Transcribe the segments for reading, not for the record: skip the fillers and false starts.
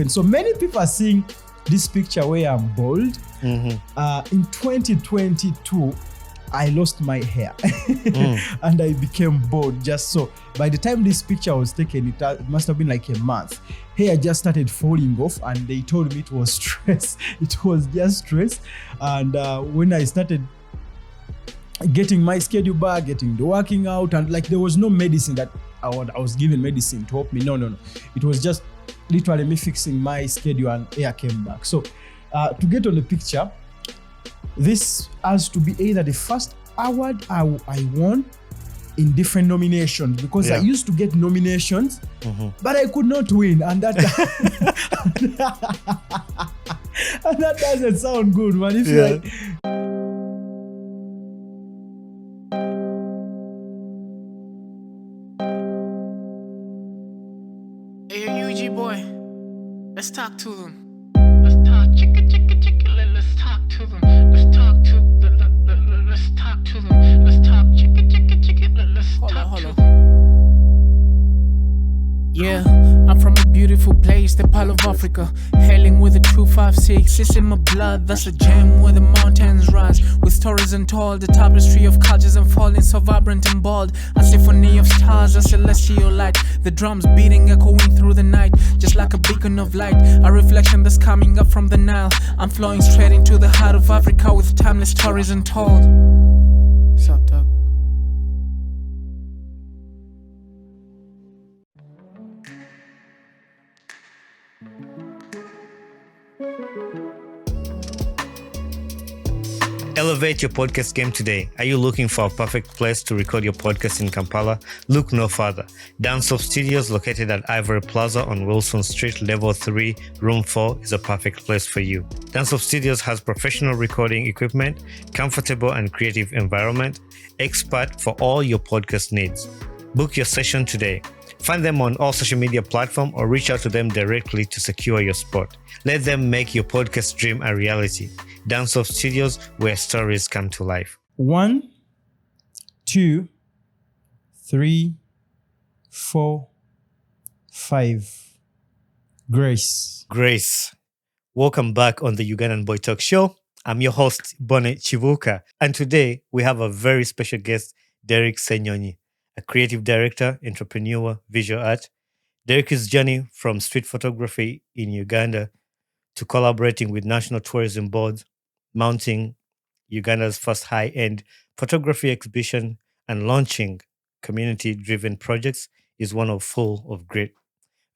And so many people are seeing this picture where I'm bald. In 2022, I lost my hair and I became bald just so. By the time this picture was taken, it must have been like a month. Hair just started falling off and they told me it was stress. It was just stress. And when I started getting my schedule back, getting the working out, and like there was no medicine that I was given medicine to help me. No. It was just literally me fixing my schedule and hair came back. So to get on the picture, this has to be either the first award I won in different nominations, because I used to get nominations, but I could not win, and that and that doesn't sound good, man. If like, hey, UG boy, let's talk to them. Let's talk, chicka, let's talk to them. Let's talk to them. Let's talk to them. Let's talk, chicka, let's talk to them. Yeah, I'm from a beautiful place, the Pearl of Africa. Hailing with a 256, it's in my blood. That's a gem where the mountains rise, with stories untold. The tapestry of cultures unfolding, so vibrant and bold. A symphony of stars, a celestial light. The drums beating, echoing through the night, just like a beacon of light. A reflection that's coming up from the Nile. I'm flowing straight into the heart of Africa, with timeless stories untold. What's up, Doug? Elevate your podcast game today. Are you looking for a perfect place to record your podcast in Kampala? Look no further. Danceoff Studios, located at Ivory Plaza on Wilson Street, Level 3, Room 4, is a perfect place for you. Danceoff Studios has professional recording equipment, comfortable and creative environment, expert for all your podcast needs. Book your session today. Find them on all social media platforms or reach out to them directly to secure your spot. Let them make your podcast dream a reality. Danceoff Studios, where stories come to life. 1, 2, 3, 4, 5. Grace. Welcome back on the Ugandan Boy Talk Show. I'm your host, Bone Chivuka. And today we have a very special guest, Derrick Ssenyonyi, a creative director, entrepreneur, visual art. Derrick's journey from street photography in Uganda to collaborating with National Tourism Board, mounting Uganda's first high-end photography exhibition, and launching community-driven projects is one of full of great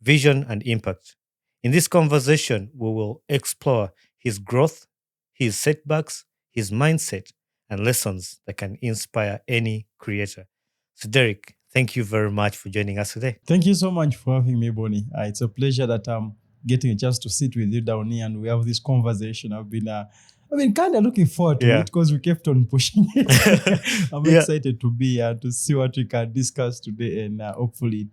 vision and impact. In this conversation, we will explore his growth, his setbacks, his mindset, and lessons that can inspire any creator. So Derrick, thank you very much for joining us today. Thank you so much for having me, Bonnie. It's a pleasure that I'm getting a chance to sit with you down here and we have this conversation. I've been kind of looking forward to it because we kept on pushing it. I'm excited to be here to see what we can discuss today, and hopefully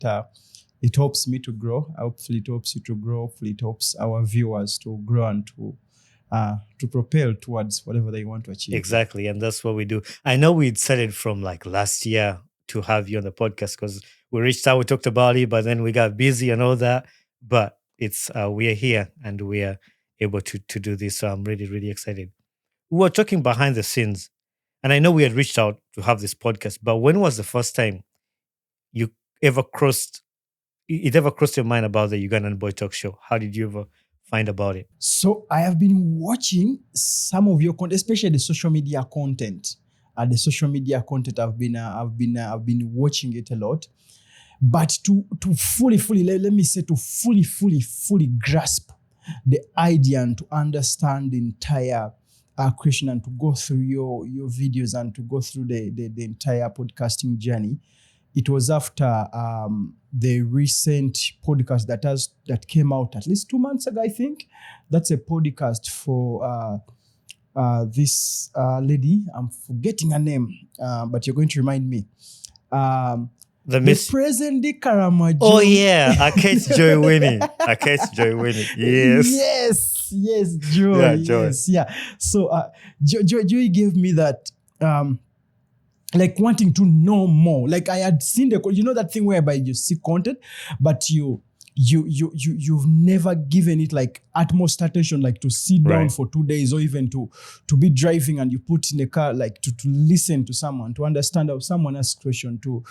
it helps me to grow. Hopefully it helps you to grow. Hopefully it helps our viewers to grow and to propel towards whatever they want to achieve. Exactly, and that's what we do. I know we decided from like last year to have you on the podcast because we reached out, we talked about it, but then we got busy and all that. But it's we are here and we are able to do this. So I'm really, really excited. We were talking behind the scenes, and I know we had reached out to have this podcast, but when was the first time it ever crossed your mind about the Ugandan Boy Talk Show? How did you ever find about it? So I have been watching some of your content, especially the social media content. The social media content, I've been watching it a lot, but to fully grasp the idea and to understand the entire creation and to go through your videos and to go through the entire podcasting journey, it was after the recent podcast that came out at least 2 months ago, I think. That's a podcast for this lady. I'm forgetting her name, but you're going to remind me. The President Karamajo. Oh yeah, Akate Joy Winnie. Yes, Joy. Yeah, Joy. Yes, yeah. So Joy gave me that like wanting to know more. Like I had seen that thing whereby you see content, but you you've never given it like utmost attention, like to sit down Right. for 2 days, or even to be driving and you put in a car, like to listen to someone, to understand how someone asks question to.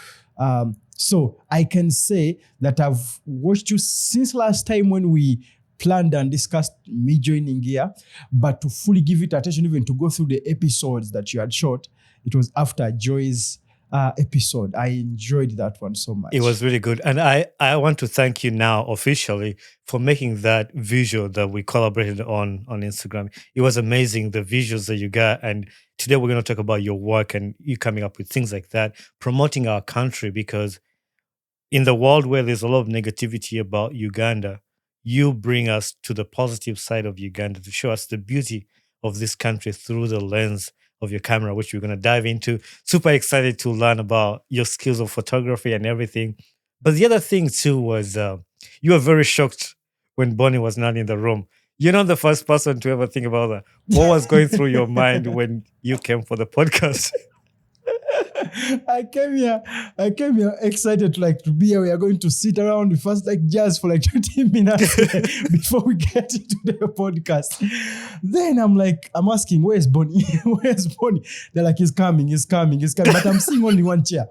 So I can say that I've watched you since last time when we planned and discussed me joining here, but to fully give it attention, even to go through the episodes that you had shot, it was after Joy's episode. I enjoyed that one so much. It was really good. And I want to thank you now officially for making that visual that we collaborated on Instagram. It was amazing, the visuals that you got. And today we're going to talk about your work and you coming up with things like that, promoting our country, because in the world where there's a lot of negativity about Uganda, you bring us to the positive side of Uganda to show us the beauty of this country through the lens of your camera, which we're going to dive into. Super excited to learn about your skills of photography and everything. But the other thing too was you were very shocked when Bonnie was not in the room. You're not the first person to ever think about that. What was going through your mind when you came for the podcast? I came here excited to be here. We are going to sit around with us like just for like 20 minutes before we get into the podcast. Then I'm asking, where's Bonnie? Where's Bonnie? They're like, he's coming. But I'm seeing only one chair.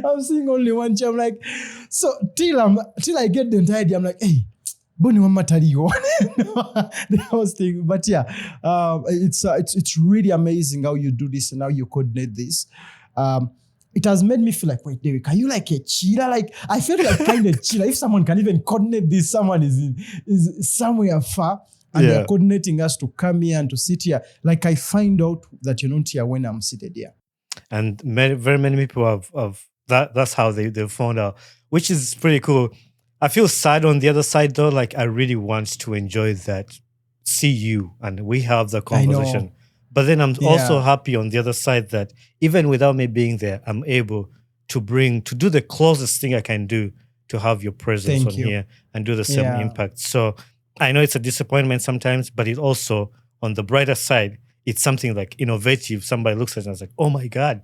I'm seeing only one chair. I'm like, so till I get the entire day, I'm like, hey, Bonnie Mama Tarigo. The whole thing. But yeah, it's really amazing how you do this and how you coordinate this. It has made me feel like, wait, Derrick, are you like a cheater? Like, I feel like kind of cheater. If someone can even coordinate this, someone is somewhere far and they're coordinating us to come here and to sit here. Like, I find out that you're not here when I'm seated here. And very many people have that's how they found out, which is pretty cool. I feel sad on the other side though. Like, I really want to enjoy that, see you, and we have the conversation. But then I'm also happy on the other side that even without me being there, I'm able to do the closest thing I can do to have your presence here and do the same impact. So I know it's a disappointment sometimes, but it also, on the brighter side, it's something like innovative. Somebody looks at it and is like, oh my God,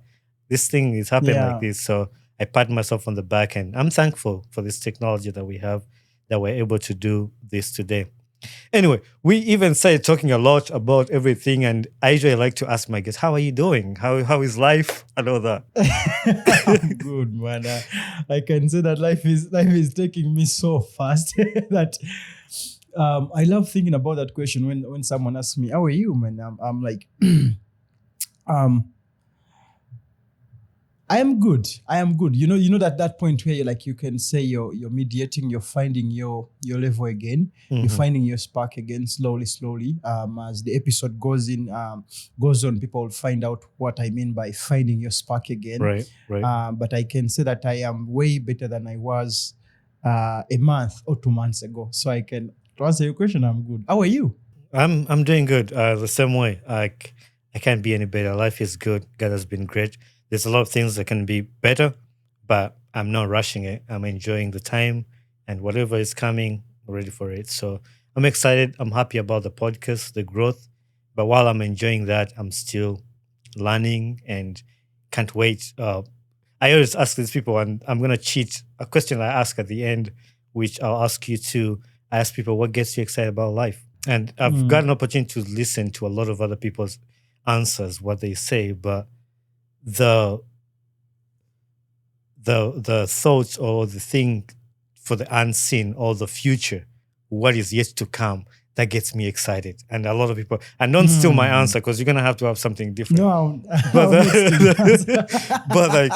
this thing is happening like this. So I pat myself on the back and I'm thankful for this technology that we have, that we're able to do this today. Anyway, we even started talking a lot about everything, and I usually like to ask my guests, how are you doing? How is life? And all that. I'm good, man. I can say that life is taking me so fast that I love thinking about that question when someone asks me, how are you, man? I'm like, I am good. You know that point where you can say you're mediating, you're finding your level again, you're finding your spark again, slowly. As the episode goes on, people will find out what I mean by finding your spark again. Right. But I can say that I am way better than I was a month or 2 months ago. So to answer your question, I'm good. How are you? I'm doing good. The same way. I can't be any better. Life is good. God has been great. There's a lot of things that can be better, but I'm not rushing it. I'm enjoying the time, and whatever is coming, I'm ready for it. So I'm excited. I'm happy about the podcast, the growth. But while I'm enjoying that, I'm still learning and can't wait. I always ask these people, and I'm going to cheat a question I ask at the end, which I'll ask you too. I ask people, what gets you excited about life? And I've got an opportunity to listen to a lot of other people's answers, what they say, but the thoughts or the thing for the unseen or the future, what is yet to come, that gets me excited. And a lot of people, and don't steal my answer, because you're gonna have to have something different. No, but like,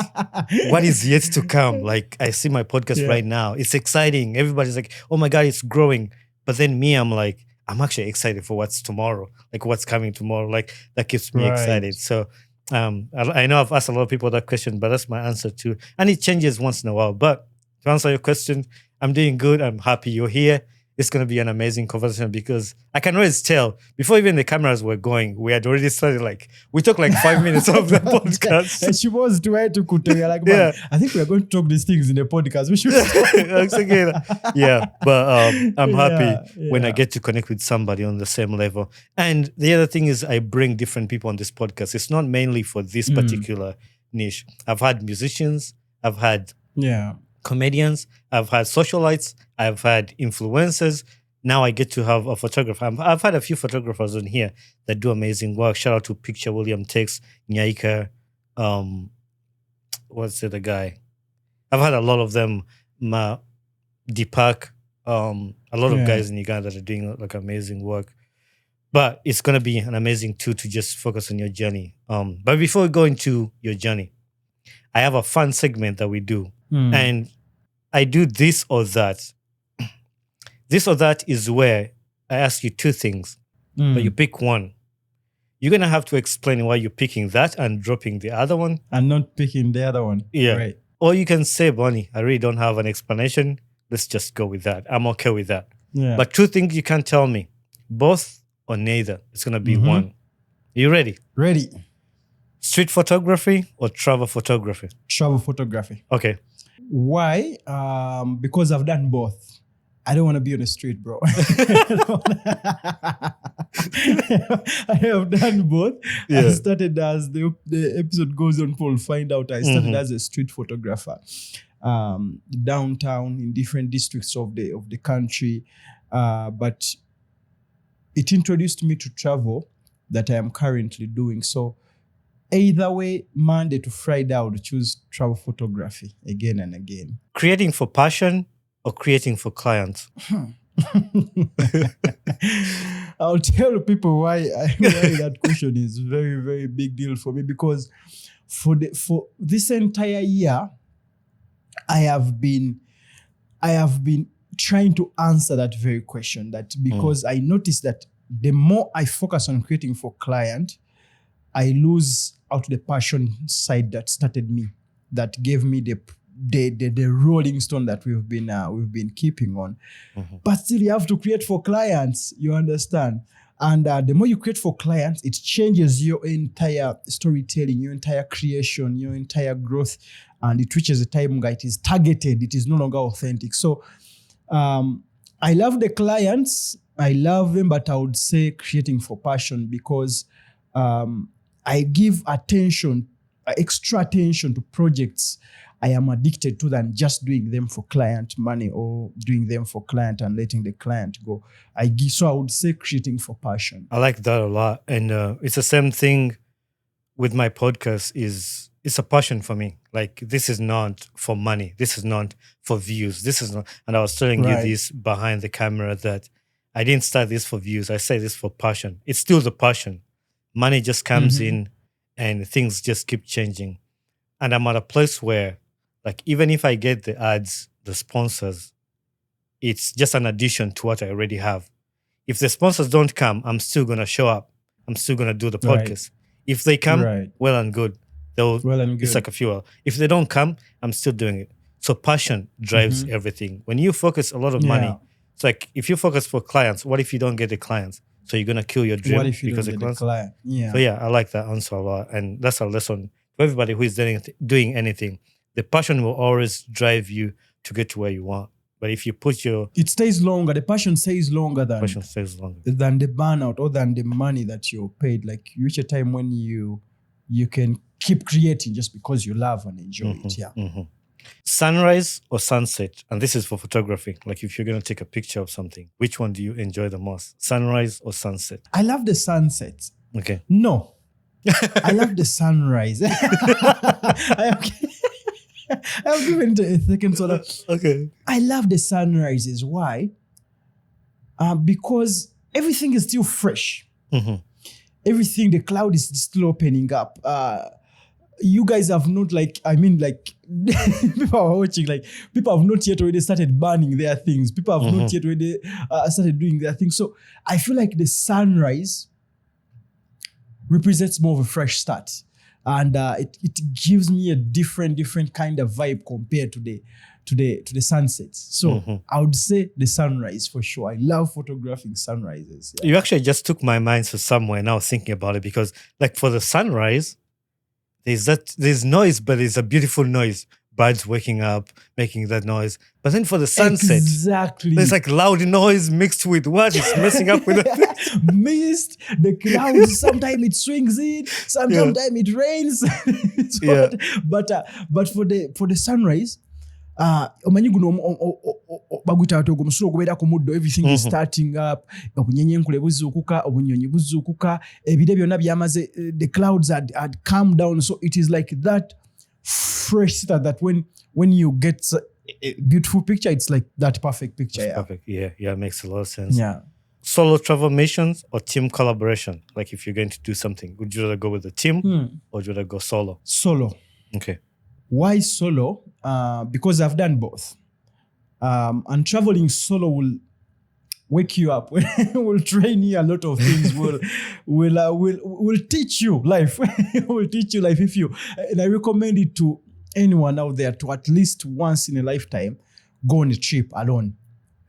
what is yet to come? Like, I see my podcast right now. It's exciting. Everybody's like, oh my God, it's growing. But then me, I'm like, I'm actually excited for what's tomorrow, like what's coming tomorrow. Like, that keeps me excited. So I know I've asked a lot of people that question, but that's my answer too. And it changes once in a while. But to answer your question, I'm doing good. I'm happy you're here. It's going to be an amazing conversation, because I can always tell before even the cameras were going, we had already started, we took 5 minutes of the podcast. And she was trying to tell you, man, I think we are going to talk these things in the podcast. We should. But I'm happy when I get to connect with somebody on the same level. And the other thing is, I bring different people on this podcast. It's not mainly for this particular niche. I've had musicians, I've had comedians, I've had socialites, I've had influencers. Now I get to have a photographer. I've had a few photographers on here that do amazing work. Shout out to Picture William Tex, Nyaika, what's the other guy? I've had a lot of them, Deepak, a lot of guys in Uganda that are doing like amazing work. But it's going to be an amazing tool to just focus on your journey. But before we go into your journey, I have a fun segment that we do. And I do this or that. This or that is where I ask you two things, but you pick one. You're going to have to explain why you're picking that and dropping the other one. And not picking the other one. Yeah. Right. Or you can say, Bonnie, I really don't have an explanation. Let's just go with that. I'm okay with that. Yeah. But two things you can't tell me, both or neither. It's going to be one. You ready? Ready. Street photography or travel photography? Travel photography. Okay. Why? Because I've done both. I don't want to be on the street, bro. I have done both. Yeah. I started as the episode goes on, we'll find out. I started as a street photographer, downtown in different districts of the country. But it introduced me to travel that I am currently doing. So either way, Monday to Friday, I would choose travel photography again and again. Creating for passion or creating for clients? I'll tell people why that question is very, very big deal for me, because for this entire year, I have been trying to answer that very question. That because I noticed that the more I focus on creating for client, I lose out the passion side that started me, that gave me the rolling stone that we've been keeping on. But still, you have to create for clients. You understand? And the more you create for clients, it changes your entire storytelling, your entire creation, your entire growth, and it reaches a time where it is targeted. It is no longer authentic. So I love the clients. I love them, but I would say creating for passion, because I give extra attention to projects I am addicted to than just doing them for client money or doing them for client and letting the client go. So I would say creating for passion. I like that a lot. And it's the same thing with my podcast. It's a passion for me. Like, this is not for money. This is not for views. This is not. And I was telling you this behind the camera, that I didn't start this for views. I say this for passion. It's still the passion. Money just comes in and things just keep changing. And I'm at a place where, like, even if I get the ads, the sponsors, it's just an addition to what I already have. If the sponsors don't come, I'm still going to show up. I'm still going to do the podcast. If they come, well and good. It's like a fuel. If they don't come, I'm still doing it. So passion drives everything. When you focus a lot of money, it's like, if you focus for clients, what if you don't get the clients? So you're going to kill your dream. What if you don't get the client? Yeah. So I like that answer a lot. And that's a lesson to everybody who is doing anything. The passion will always drive you to get to where you want. But if you put it stays longer. The passion stays longer than the burnout or than the money that you're paid. Like, you reach a time when you can keep creating just because you love and enjoy it. Yeah. Sunrise or sunset? And this is for photography. Like, if you're going to take a picture of something, which one do you enjoy the most? Sunrise or sunset? I love the sunset. Okay. No. I love the sunrise. I'll give it a second. Okay. I love the sunrises. Why? Because everything is still fresh. Everything, the cloud is still opening up. You guys have not, people are watching, people have not yet already started burning their things. People have not yet already started doing their things. So I feel like the sunrise represents more of a fresh start. And it gives me a different kind of vibe compared to the sunsets. So I would say the sunrise for sure. I love photographing sunrises. Yeah. You actually just took my mind to somewhere now thinking about it, because like for the sunrise, there's noise, but it's a beautiful noise. Birds waking up, making that noise. But then for the sunset, there's like loud noise mixed with what? It's messing up with the mist, the clouds. Sometimes it swings in, sometimes it rains. But for the sunrise, omanyi guno baguyita ati ogwo omusulo ogubeera ku muddo, everything is starting up, obunyenyenkule buzuukuka, obunyonyi buzuukuka, ebire byonna byamaze, the clouds had calmed down, so it is like that fresh start that when you get a beautiful picture, it's like that perfect picture. It's yeah. perfect. Yeah, it makes a lot of sense. Yeah. Solo travel missions or team collaboration? Like if you're going to do something, would you rather go with a team or would you rather go solo? Solo. Okay. Why solo? Because I've done both. And traveling solo will wake you up, will train you a lot of things, will teach you life. Will teach you life and I recommend it to anyone out there to at least once in a lifetime go on a trip alone.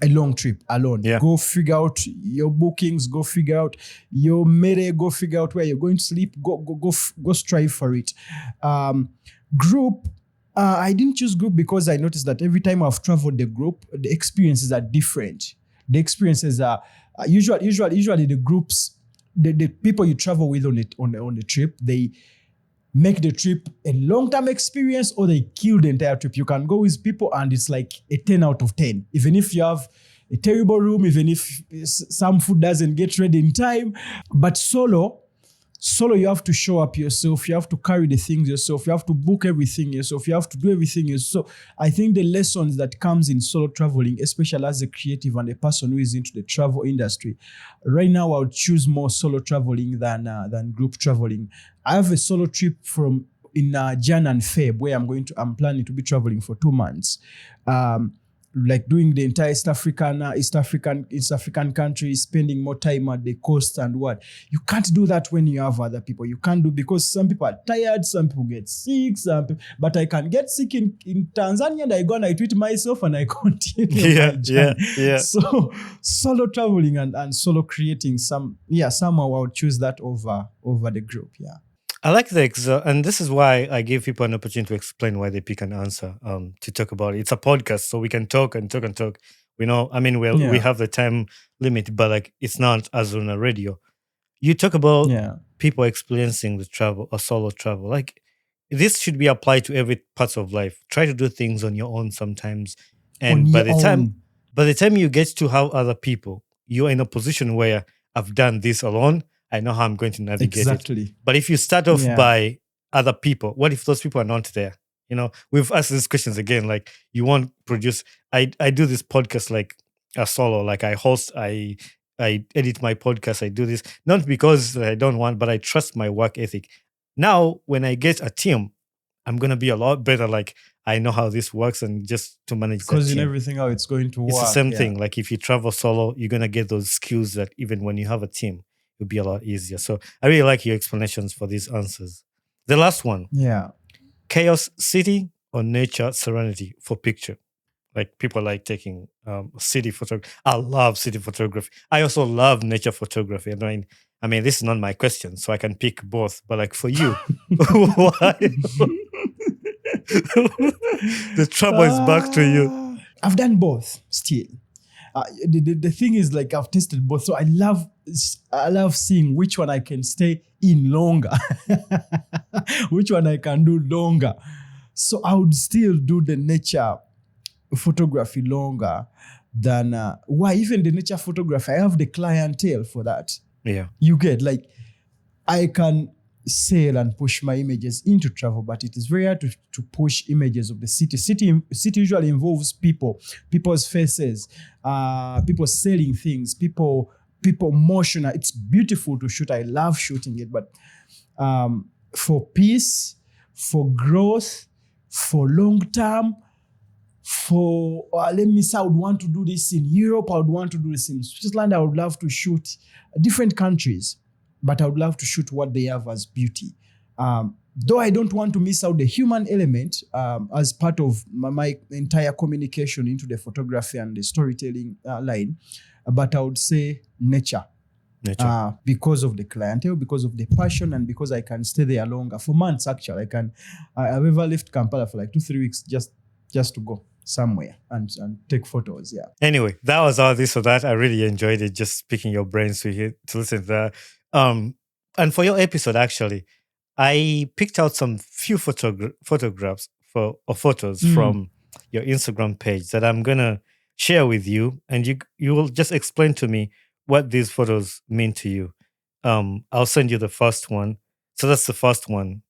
A long trip alone. Yeah. Go figure out your bookings, go figure out your mere, go figure out where you're going to sleep, go strive for it. Group, I didn't choose group because I noticed that every time I've traveled the group, the experiences are different. The experiences are usually the groups, the people you travel with on the trip, they make the trip a long-term experience or they kill the entire trip. You can go with people and it's like a 10 out of 10. Even if you have a terrible room, even if some food doesn't get ready in time. But solo, you have to show up yourself. You have to carry the things yourself. You have to book everything yourself. You have to do everything yourself. So I think the lessons that comes in solo traveling, especially as a creative and a person who is into the travel industry, right now I would choose more solo traveling than group traveling. I have a solo trip in Jan and Feb where I'm planning to be traveling for 2 months. Like doing the entire East African countries, spending more time at the coast and what. You can't do that when you have other people. You can't do because some people are tired, some people get sick, but I can get sick in Tanzania and I go and I treat myself and I continue my journey. Yeah. So solo traveling and solo creating somehow I would choose that over the group. Yeah. I like the and this is why I give people an opportunity to explain why they pick an answer to talk about it. It's a podcast, so we can talk and talk and talk. We know, I mean, we have the time limit, but like it's not as on a radio. You talk about people experiencing the travel or solo travel. Like this should be applied to every part of life. Try to do things on your own sometimes, and by the time you get to have other people, you're in a position where I've done this alone. I know how I'm going to navigate it. But if you start off by other people, what if those people are not there? You know, we've asked these questions again. Like, you won't produce. I do this podcast like a solo. Like, I host, I edit my podcast. I do this not because I don't want, but I trust my work ethic. Now, when I get a team, I'm gonna be a lot better. Like, I know how this works, and just to manage because in everything how it's going to work. It's the same thing. Like, if you travel solo, you're gonna get those skills that even when you have a team, it'll be a lot easier. So I really like your explanations for these answers. The last one. Yeah. Chaos city or nature serenity for picture. Like people like taking city photography. I love city photography. I also love nature photography. I mean, this is not my question, so I can pick both. But like for you, why? The trouble is back to you. I've done both still. The thing is, like, I've tested both, so I love seeing which one I can stay in longer, which one I can do longer. So I would still do the nature photography longer than why even the nature photography. I have the clientele for that. Yeah, you get like I can sell and push my images into travel, but it is very hard to push images of the city. City usually involves people's faces, people selling things, people motion. It's beautiful to shoot. I love shooting it, but for peace, for growth, for long term, let me say I would want to do this in Europe, I would want to do this in Switzerland, I would love to shoot different countries. But I would love to shoot what they have as beauty. Though I don't want to miss out the human element as part of my entire communication into the photography and the storytelling line, but I would say nature. Because of the clientele, because of the passion, and because I can stay there longer. For months, actually. I've ever left Kampala for like 2-3 weeks just to go somewhere and take photos. Yeah. Anyway, that was all this or that. I really enjoyed it, just picking your brains to listen to that. And for your episode, actually, I picked out some few photographs or photos from your Instagram page that I'm gonna share with you, and you will just explain to me what these photos mean to you. I'll send you the first one. So that's the first one.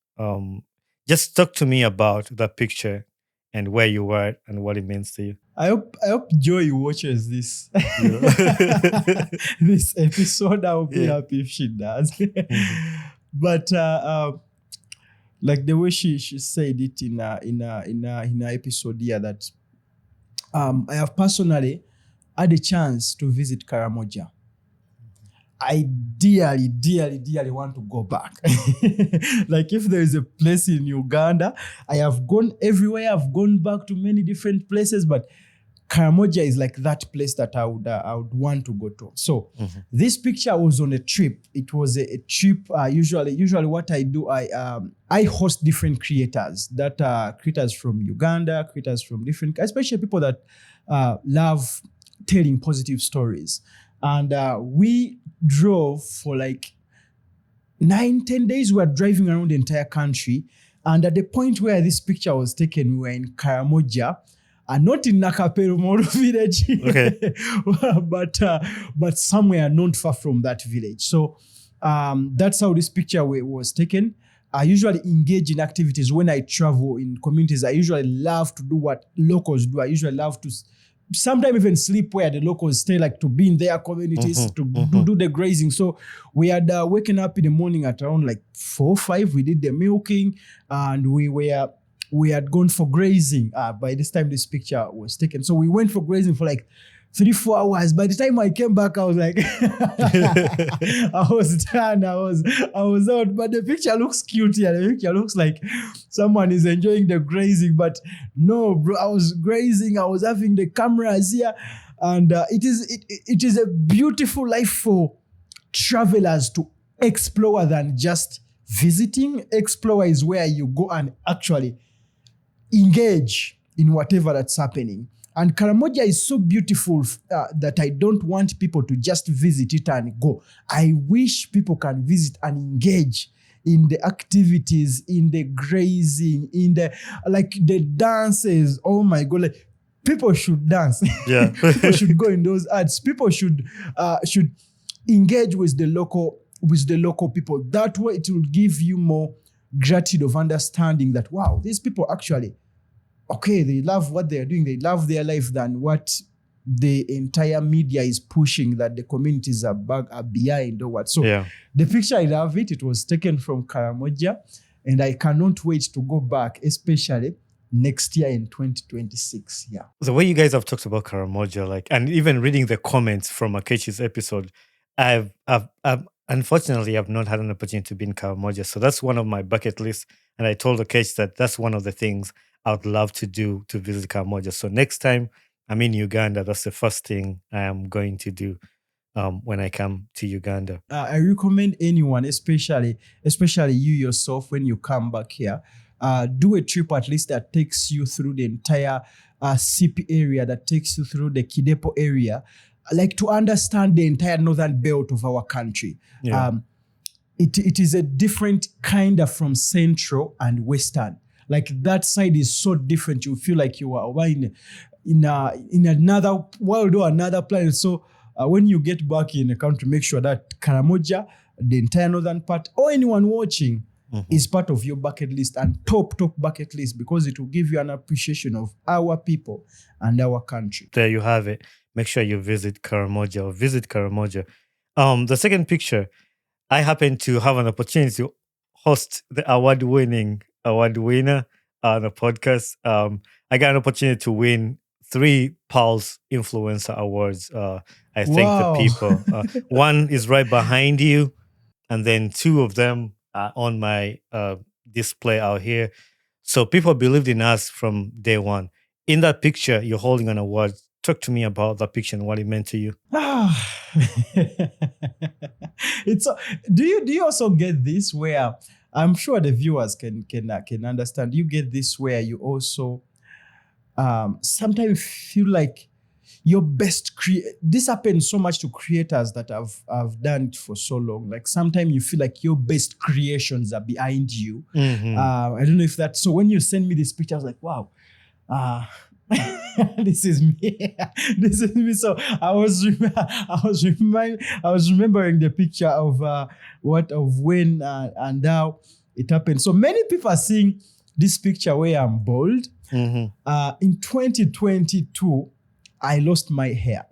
Just talk to me about that picture and where you were and what it means to you. I hope Joy watches this Yeah. this episode. I'll be Yeah. happy if she does. But like the way she said it in a episode here, that I have personally had a chance to visit Karamoja. I dearly want to go back. Like if there is a place in Uganda, I have gone everywhere. I've gone back to many different places, but Karamoja is like that place that I would want to go to. So this picture was on a trip. It was a trip. Usually what I do, I host different creators that are creators from Uganda, creators from different, especially people that love telling positive stories. And we drove for like 9-10 days. We were driving around the entire country. And at the point where this picture was taken, we were in Karamoja, not in Nakaperumoro village, Okay. but somewhere not far from that village. So that's how this picture was taken. I usually engage in activities when I travel in communities. I usually love to do what locals do. I usually love to sometimes even sleep where the locals stay, like to be in their communities, to do the grazing. So we had waken up in the morning at around like 4 or 5. We did the milking, and we had gone for grazing. By this time this picture was taken. So we went for grazing for like 3-4 hours. By the time I came back, I was like, I was done. I was out. But the picture looks cute here. The picture looks like someone is enjoying the grazing. But no, bro, I was grazing. I was having the cameras here. And it is a beautiful life for travelers to explore than just visiting. Explore is where you go and actually engage in whatever that's happening. And Karamoja is so beautiful that I don't want people to just visit it and go. I wish people can visit and engage in the activities, in the grazing, in the the dances. Oh my God. Like, people should dance. Yeah. People should go in those arts. People should engage with the local people. That way it will give you more gratitude of understanding that, wow, these people actually, okay, they love what they're doing. They love their life than what the entire media is pushing, that the communities are behind or what. So the picture, I love it. It was taken from Karamoja, and I cannot wait to go back, especially next year in 2026. Yeah. The way you guys have talked about Karamoja, and even reading the comments from Akechi's episode, I've unfortunately I've not had an opportunity to be in Karamoja. So that's one of my bucket lists. And I told Akech that that's one of the things I would love to do, to visit Karamoja. So next time I'm in Uganda, that's the first thing I am going to do when I come to Uganda. I recommend anyone, especially you yourself, when you come back here, do a trip at least that takes you through the entire Sipi area, that takes you through the Kidepo area, like to understand the entire northern belt of our country. Yeah. It is a different kind of from central and western. Like that side is so different. You feel like you are in another world or another planet. So when you get back in the country, make sure that Karamoja, the entire northern part, or anyone watching, is part of your bucket list, and top bucket list, because it will give you an appreciation of our people and our country. There you have it. Make sure you visit Karamoja or visit Karamoja. The second picture, I happen to have an opportunity to host the award winner on a podcast. I got an opportunity to win 3 Pulse Influencer Awards. I thank the people. One is right behind you, and then 2 of them are on my display out here. So people believed in us from day one. In that picture, you're holding an award. Talk to me about that picture and what it meant to you. Do you also get this where, I'm sure the viewers can understand, you get this where you also sometimes feel like your best this happens so much to creators that have done it for so long. Like sometimes you feel like your best creations are behind you. I don't know if that. So when you send me this picture, I was like, wow. This is me. This is me. So I was remembering the picture of when and how it happened. So many people are seeing this picture where I'm bald. In 2022, I lost my hair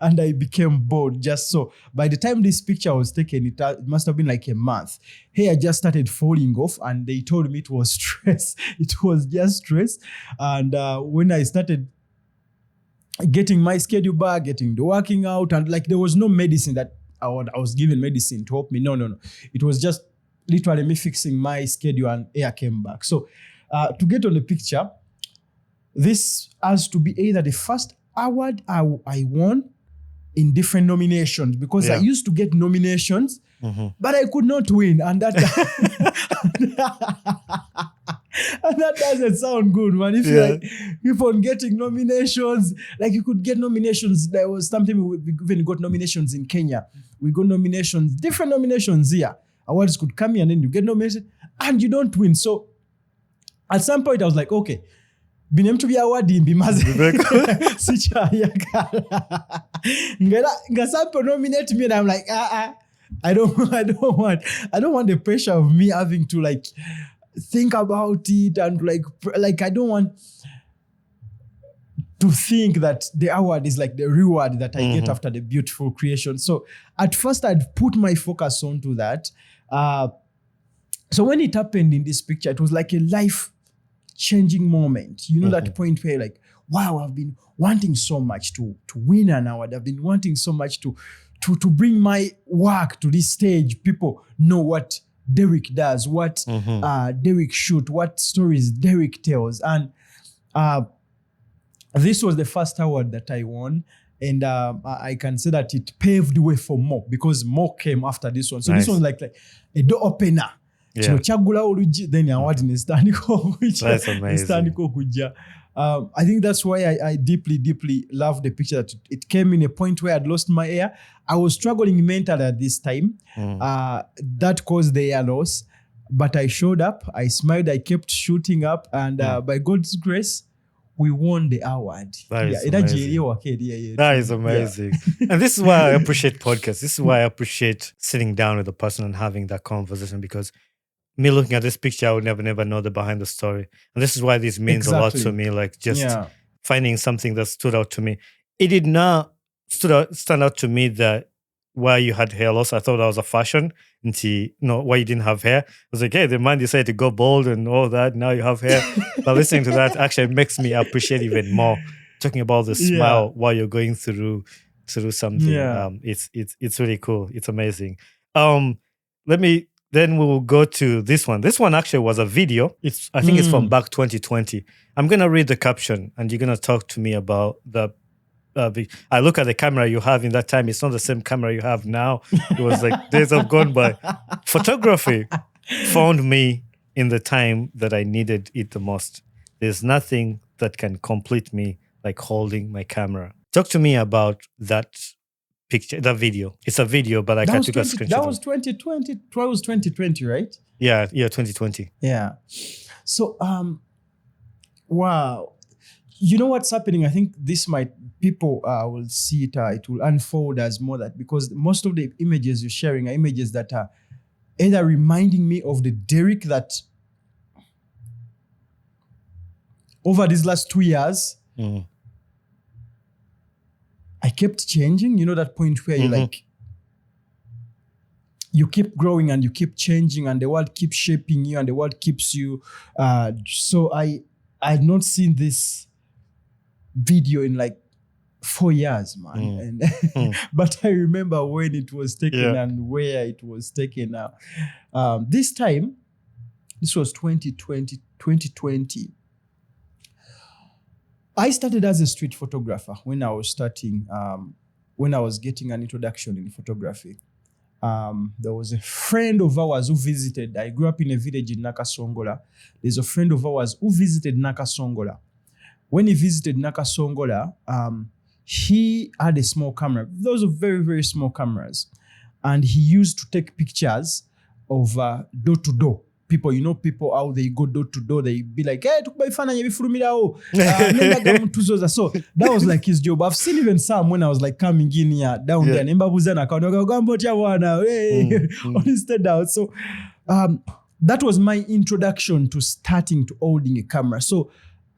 and I became bald. Just so by the time this picture was taken, it must have been like a month. Hair just started falling off, and they told me it was stress. It was just stress. And when I started getting my schedule back, getting the working out, and like there was no medicine that I was given medicine to help me. No. It was just literally me fixing my schedule, and hair came back. So to get on the picture, this has to be either the first award I won in different nominations, because I used to get nominations, but I could not win. And that and that doesn't sound good, man. If you like keep on getting nominations, like you could get nominations. There was something we even got nominations in Kenya. We got nominations, different nominations here. Awards could come here and then you get nominated and you don't win. So at some point I was like, okay, binem to be awarding bimaze sichayagala nga sample nominate me, and I'm like I don't want the pressure of me having to like think about it, and like I don't want to think that the award is like the reward that I get after the beautiful creation. So at first I'd put my focus onto that. So when it happened in this picture, it was like a life-changing moment. You know, that point where like, wow, I've been wanting so much to win an award. I've been wanting so much to bring my work to this stage. People know what Derrick does, what Derrick shoots, what stories Derrick tells. And this was the first award that I won. And I can say that it paved the way for more, because more came after this one. So this one was like a door opener. Then award That's amazing. I think that's why I deeply, deeply love the picture. That it came in a point where I'd lost my hair. I was struggling mentally at this time. That caused the hair loss. But I showed up, I smiled, I kept shooting up, and by God's grace, we won the award. That is amazing. That is amazing. And this is why I appreciate podcasts. This is why I appreciate sitting down with a person and having that conversation, because me looking at this picture, I would never know the behind the story. And this is why this means a lot to me, like just finding something that stood out to me. It did not stand out to me that why you had hair loss. I thought that was a fashion until, why you didn't have hair. I was like, hey, the man decided to go bald and all that. Now you have hair. But listening to that actually makes me appreciate even more. Talking about the smile while you're going through something. It's really cool. It's amazing. Then we will go to this one. This one actually was a video. I think it's from back 2020. I'm going to read the caption and you're going to talk to me about I look at the camera you have in that time. It's not the same camera you have now. It was like days have gone by. Photography found me in the time that I needed it the most. There's nothing that can complete me like holding my camera. Talk to me about that picture, that video. It's a video, but I took a screenshot. That was 2020. That was 2020, right? Yeah, 2020. Yeah. So, wow. You know what's happening? I think people will see it. It will unfold as more that, because most of the images you're sharing are images that are either reminding me of the Derrick that over these last 2 years, I kept changing. You know that point where you you keep growing and you keep changing, and the world keeps shaping you, and the world keeps you. So I had not seen this video in like 4 years, man. But I remember when it was taken and where it was taken. This time, this was 2020. I started as a street photographer when I was starting, when I was getting an introduction in photography. There was a friend of ours who visited. I grew up in a village in Nakasongola. There's a friend of ours who visited Nakasongola. When he visited Nakasongola, he had a small camera. Those are very, very small cameras. And he used to take pictures of door to door. people, people how they go door to door, they be like, hey, tukubaifana nyebifurumilao, nendaga mtuzoza. So that was like his job. I've seen even some when I was like coming in here, down there, nemba buzana, gambo tia wana, hey, instead out. So that was my introduction to starting to holding a camera. So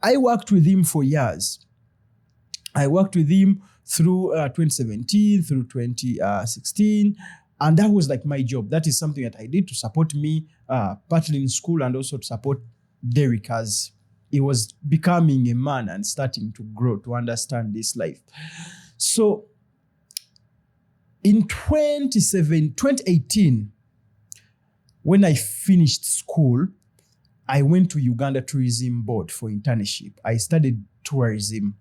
I worked with him for years. I worked with him through 2017, through 2016. And that was like my job. That is something that I did to support me, partly in school, and also to support Derrick as he was becoming a man and starting to grow, to understand this life. So in 2018, when I finished school, I went to Uganda Tourism Board for internship. I studied tourism.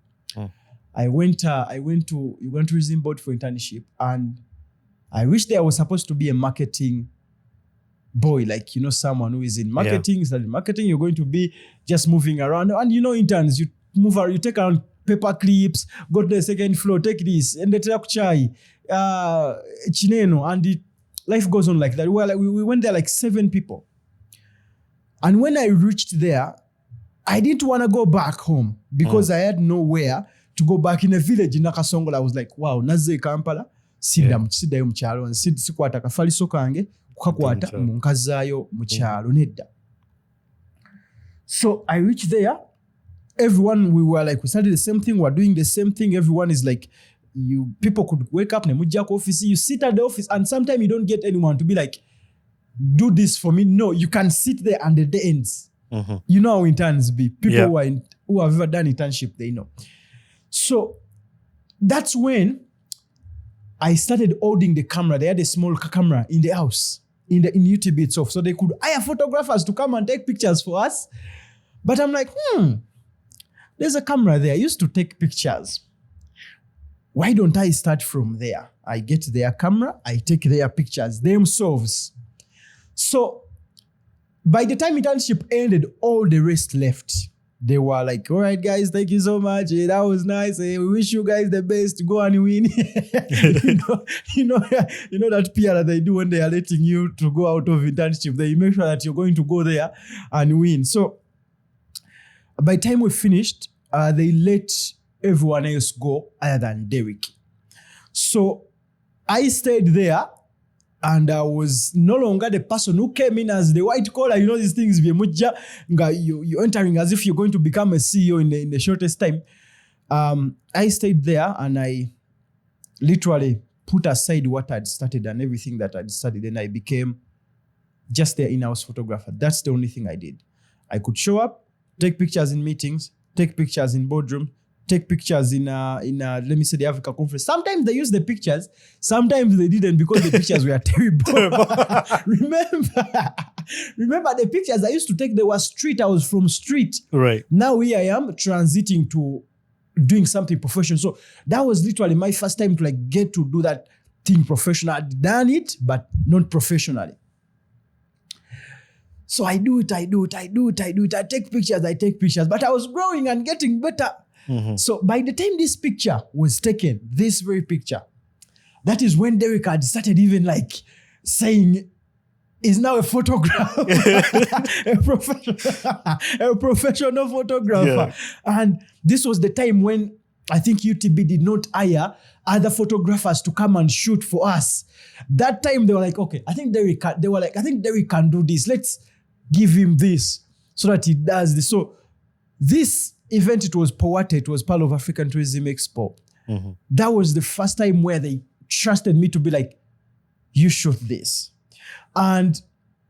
I went to Uganda Tourism Board for internship, and I wish there was supposed to be a marketing boy, like, someone who is in marketing, studying marketing. You're going to be just moving around. And interns, you move around, you take around paper clips, go to the second floor, take this, and the chai, chineno, and life goes on like that. We went there like 7 people. And when I reached there, I didn't want to go back home because I had nowhere to go back. In a village in Nakasongola. I was like, wow, naze Kampala, sidda mchalo, sikwata kafaliso kange, kukakwata munkazayo mchalo nedda. So I reached there. Everyone, we started the same thing, we're doing the same thing. Everyone is like, people could wake up, office, you sit at the office, and sometimes you don't get anyone to be like, do this for me. No, you can sit there and the day ends. You know how interns be. People who have ever done internship, they know. So that's when I started holding the camera. They had a small camera in the house, in UTB itself. So they could hire photographers to come and take pictures for us. But I'm like, there's a camera there. I used to take pictures. Why don't I start from there? I get their camera, I take their pictures themselves. So by the time internship ended, all the rest left. They were like, all right, guys, thank you so much. That was nice. We wish you guys the best. Go and win. you know that PR that they do when they are letting you to go out of internship. They make sure that you're going to go there and win. So by the time we finished, they let everyone else go other than Derrick. So I stayed there. And I was no longer the person who came in as the white collar. These things, you're entering as if you're going to become a CEO in the shortest time. I stayed there and I literally put aside what I'd started and everything that I'd studied, and I became just their in-house photographer. That's the only thing I did. I could show up, take pictures in meetings, take pictures in boardroom, take pictures in let me say, the Africa conference. Sometimes they used the pictures, sometimes they didn't because the pictures were terrible. Remember the pictures I used to take, they were street. I was from street. Right. Now here I am transiting to doing something professional. So that was literally my first time to get to do that thing professional. I'd done it, but not professionally. So I do it. I take pictures, but I was growing and getting better. So by the time this picture was taken, this very picture, that is when Derrick had started even saying, is now a photographer, a professional photographer. Yeah. And this was the time when I think UTB did not hire other photographers to come and shoot for us. That time they were like, okay, I think Derrick can do this. Let's give him this so that he does this. So this event, it was Powate, it was part of African Tourism Expo. That was the first time where they trusted me to be like, you shoot this. And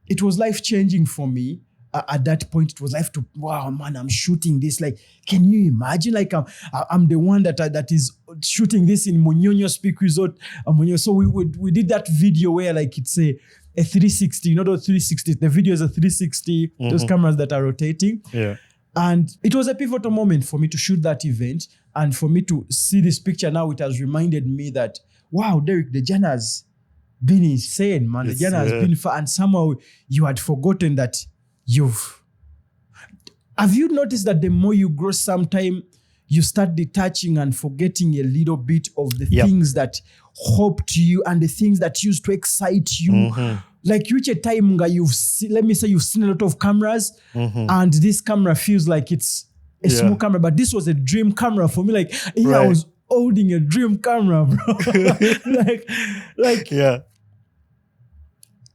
it was life-changing for me. At that point, it was wow, man, I'm shooting this. Can you imagine? I'm the one that is shooting this in Munyonyo Peak Resort. So we did that video where it's a 360, those 360, the video is a 360, those cameras that are rotating. Yeah. And it was a pivotal moment for me to shoot that event, and for me to see this picture now. It has reminded me that, wow, Derrick, the journey has been insane, man. The journey has been fun, and somehow you had forgotten that have you noticed that the more you grow, sometimes you start detaching and forgetting a little bit of the things that hoped you and the things that used to excite you like which a time you've seen, let me say you've seen a lot of cameras and this camera feels like it's a small camera, but this was a dream camera for me. Like I was holding a dream camera, bro. like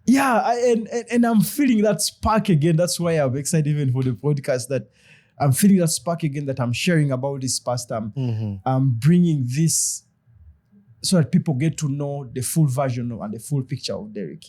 and I'm feeling that spark again. That's why I'm excited even for the podcast, that I'm feeling that spark again, that I'm sharing about this past. I'm bringing this so that people get to know the full version and the full picture of Derrick.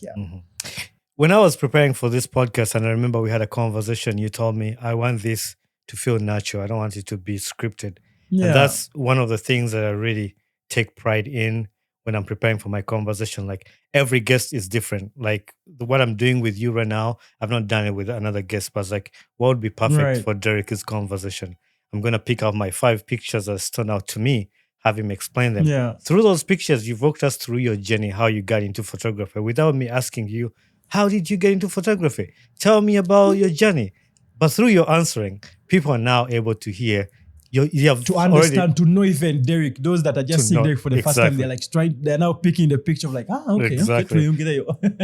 When I was preparing for this podcast, and I remember we had a conversation, you told me, I want this to feel natural. I don't want it to be scripted. And that's one of the things that I really take pride in when I'm preparing for my conversation. Like every guest is different. Like what I'm doing with you right now, I've not done it with another guest, but it's like, what would be perfect for Derrick's conversation? I'm going to pick out my 5 pictures that stand out to me, have him explain them. Through those pictures, you've walked us through your journey, how you got into photography, without me asking you, how did you get into photography? Tell me about your journey. But through your answering, people are now able to hear. You have to understand, to know even Derrick. Those that are just seeing Derrick for the first time, they're like they're now picking the picture of like, okay.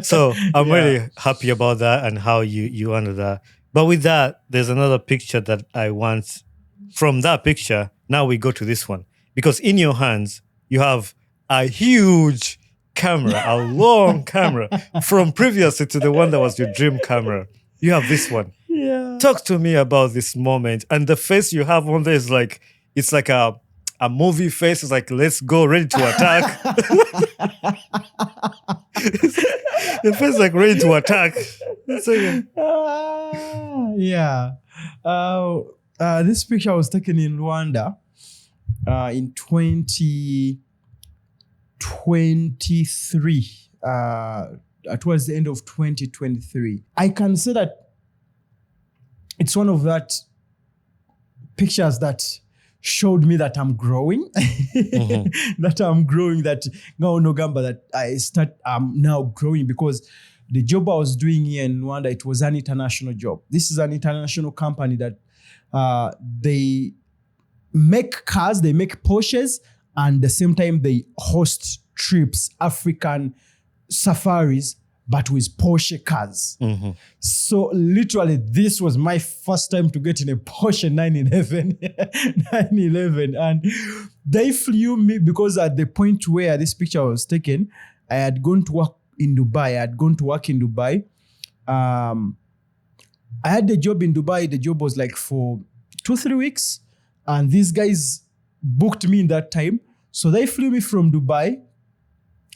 So I'm really happy about that and how you under that. But with that, there's another picture that I want. From that picture, now we go to this one. Because in your hands, you have a huge camera, a long camera, from previously to the one that was your dream camera. You have this one. Talk to me about this moment. And the face you have on there is like, it's like a movie face. It's like, let's go, ready to attack. The face is like ready to attack. This picture was taken in Rwanda in 2023, towards the end of 2023. I can say that it's one of that pictures that showed me that I'm growing, that I'm now growing, because the job I was doing here in Rwanda, it was an international job. This is an international company that they make cars, they make Porsches, and at the same time they host trips, African safaris, but with Porsche cars. So literally, this was my first time to get in a Porsche 911. And they flew me because at the point where this picture was taken, I had gone to work in Dubai. I had the job in Dubai. The job was like for 2-3 weeks. And these guys booked me in that time. So they flew me from Dubai.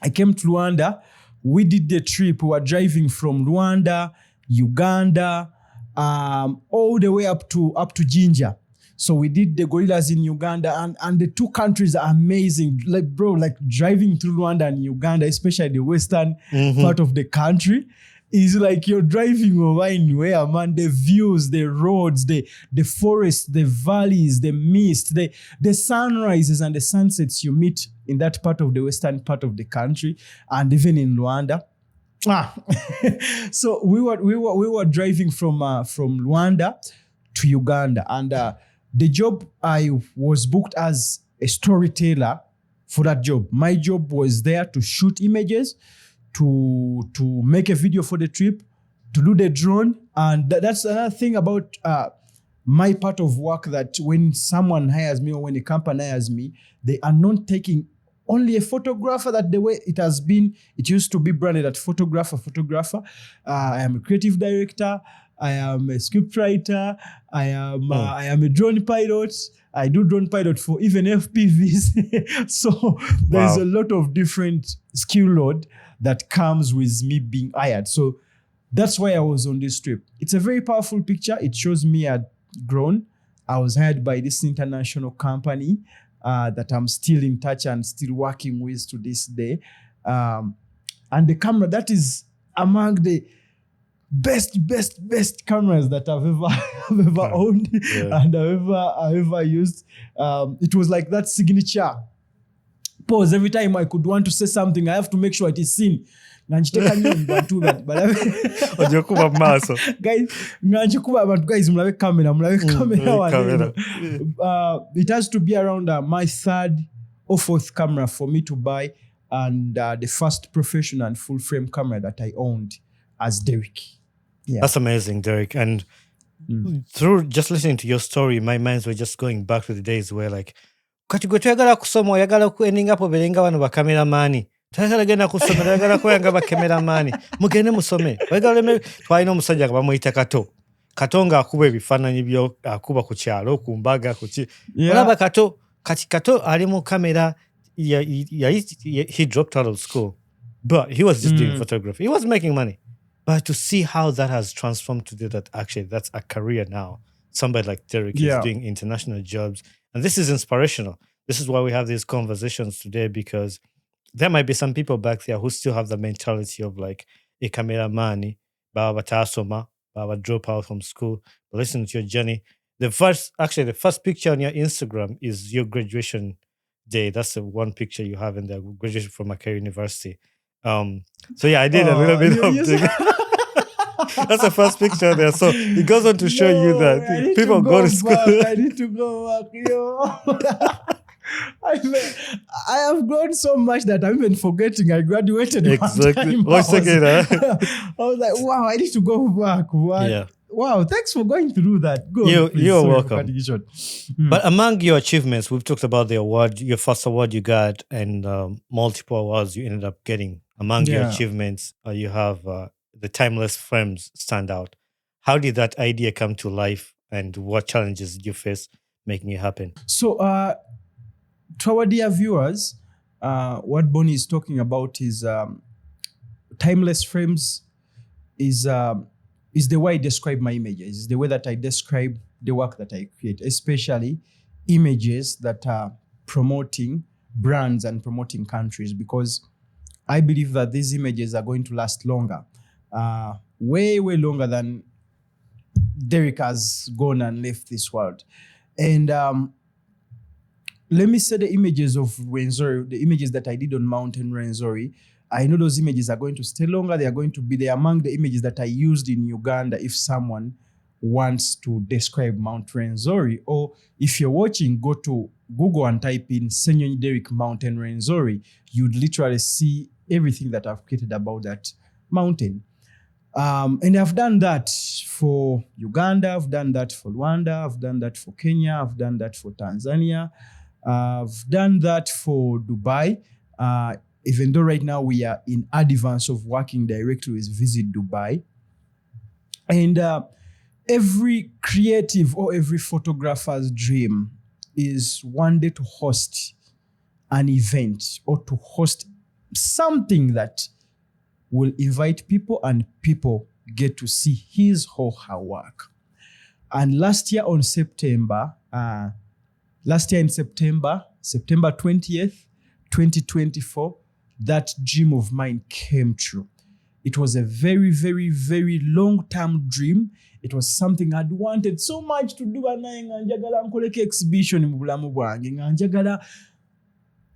I came to Rwanda. We did the trip. We were driving from Rwanda, Uganda, all the way up to Jinja. So we did the gorillas in Uganda, and the two countries are amazing. Like, bro, like driving through Rwanda and Uganda, especially the western part of the country, is like you're driving over anywhere, man. The views, the roads, the forests, the valleys, the mist, the sunrises and the sunsets you meet in that part of the western part of the country, and even in Rwanda. So we were driving from Rwanda to Uganda, and the job, I was booked as a storyteller for that job. My job was there to shoot images, to make a video for the trip, to do the drone. And that's another thing about my part of work, that when someone hires me or when a company hires me, they are not taking only a photographer, that the way it has been, it used to be branded at photographer. I am a creative director. I am a scriptwriter. I am a drone pilot. I do drone pilot for even FPVs. So there's a lot of different skill load that comes with me being hired. So that's why I was on this trip. It's a very powerful picture. It shows me had grown. I was hired by this international company that I'm still in touch and still working with to this day. And the camera, that is among the best cameras that I've ever owned and I've ever used. It was like that signature pause. Every time I could want to say something, I have to make sure it is seen. Guys, mulabe camera. It has to be around my 3rd or 4th camera for me to buy, and the first professional and full frame camera that I owned. as Derrick. Yeah. That's amazing, Derrick. And through just listening to your story, my minds were just going back to the days where like, kati gwe toyagala kusoma oyagala kuendinga po belenga wano bakameramaani toyagala genda kusomera oyagala kweyanga bakemeramaani mugende musome oyagala twalina omusajja bamuyita kato ng'akuba ebifaananyi byo akuba ku kyalo ku mbaga olaba kati kato ali mu kamera he dropped out of school but he was just doing photography. He was making money. But to see how that has transformed to that actually that's a career now. Somebody like Derrick is doing international jobs. And this is inspirational. This is why we have these conversations today, because there might be some people back there who still have the mentality of like a cameraman, baba tasoma, baba drop out from school. But listen to your journey. The first picture on your Instagram is your graduation day. That's the one picture you have in there, graduation from Makerere University. So yeah, I did a little bit of thing. That's the first picture there. So it goes on to show you that people go to school. I need to go back. I have grown so much that I'm even forgetting I graduated exactly. one time. I was like, wow, I need to go back. What? Yeah. Wow, thanks for going through that. You're welcome. But among your achievements, we've talked about the award, your first award you got, and multiple awards you ended up getting. Among your achievements, you have the timeless frames stand out. How did that idea come to life, and what challenges did you face making it happen? So, to our dear viewers, what Bonnie is talking about is timeless frames is the way I describe my images, is the way that I describe the work that I create, especially images that are promoting brands and promoting countries, because I believe that these images are going to last longer, way longer than Derrick has gone and left this world. And let me say the images of Rwenzori, the images that I did on Mountain Rwenzori, I know those images are going to stay longer. They are going to be there among the images that I used in Uganda if someone wants to describe Mount Rwenzori. Or if you're watching, go to Google and type in Ssenyonyi Derrick Mountain Rwenzori. You'd literally see everything that I've created about that mountain. And I've done that for Uganda. I've done that for Rwanda. I've done that for Kenya. I've done that for Tanzania. I've done that for Dubai. Even though right now we are in advance of working directly with Visit Dubai. And every creative or every photographer's dream is one day to host an event or to host something that will invite people and people get to see his or her work. And last year in September 20th, 2024, that dream of mine came true. It was a very, very, very long-term dream. It was something I'd wanted so much to do. Njagala nkoleke exhibition mu bulamu bwange. Njagala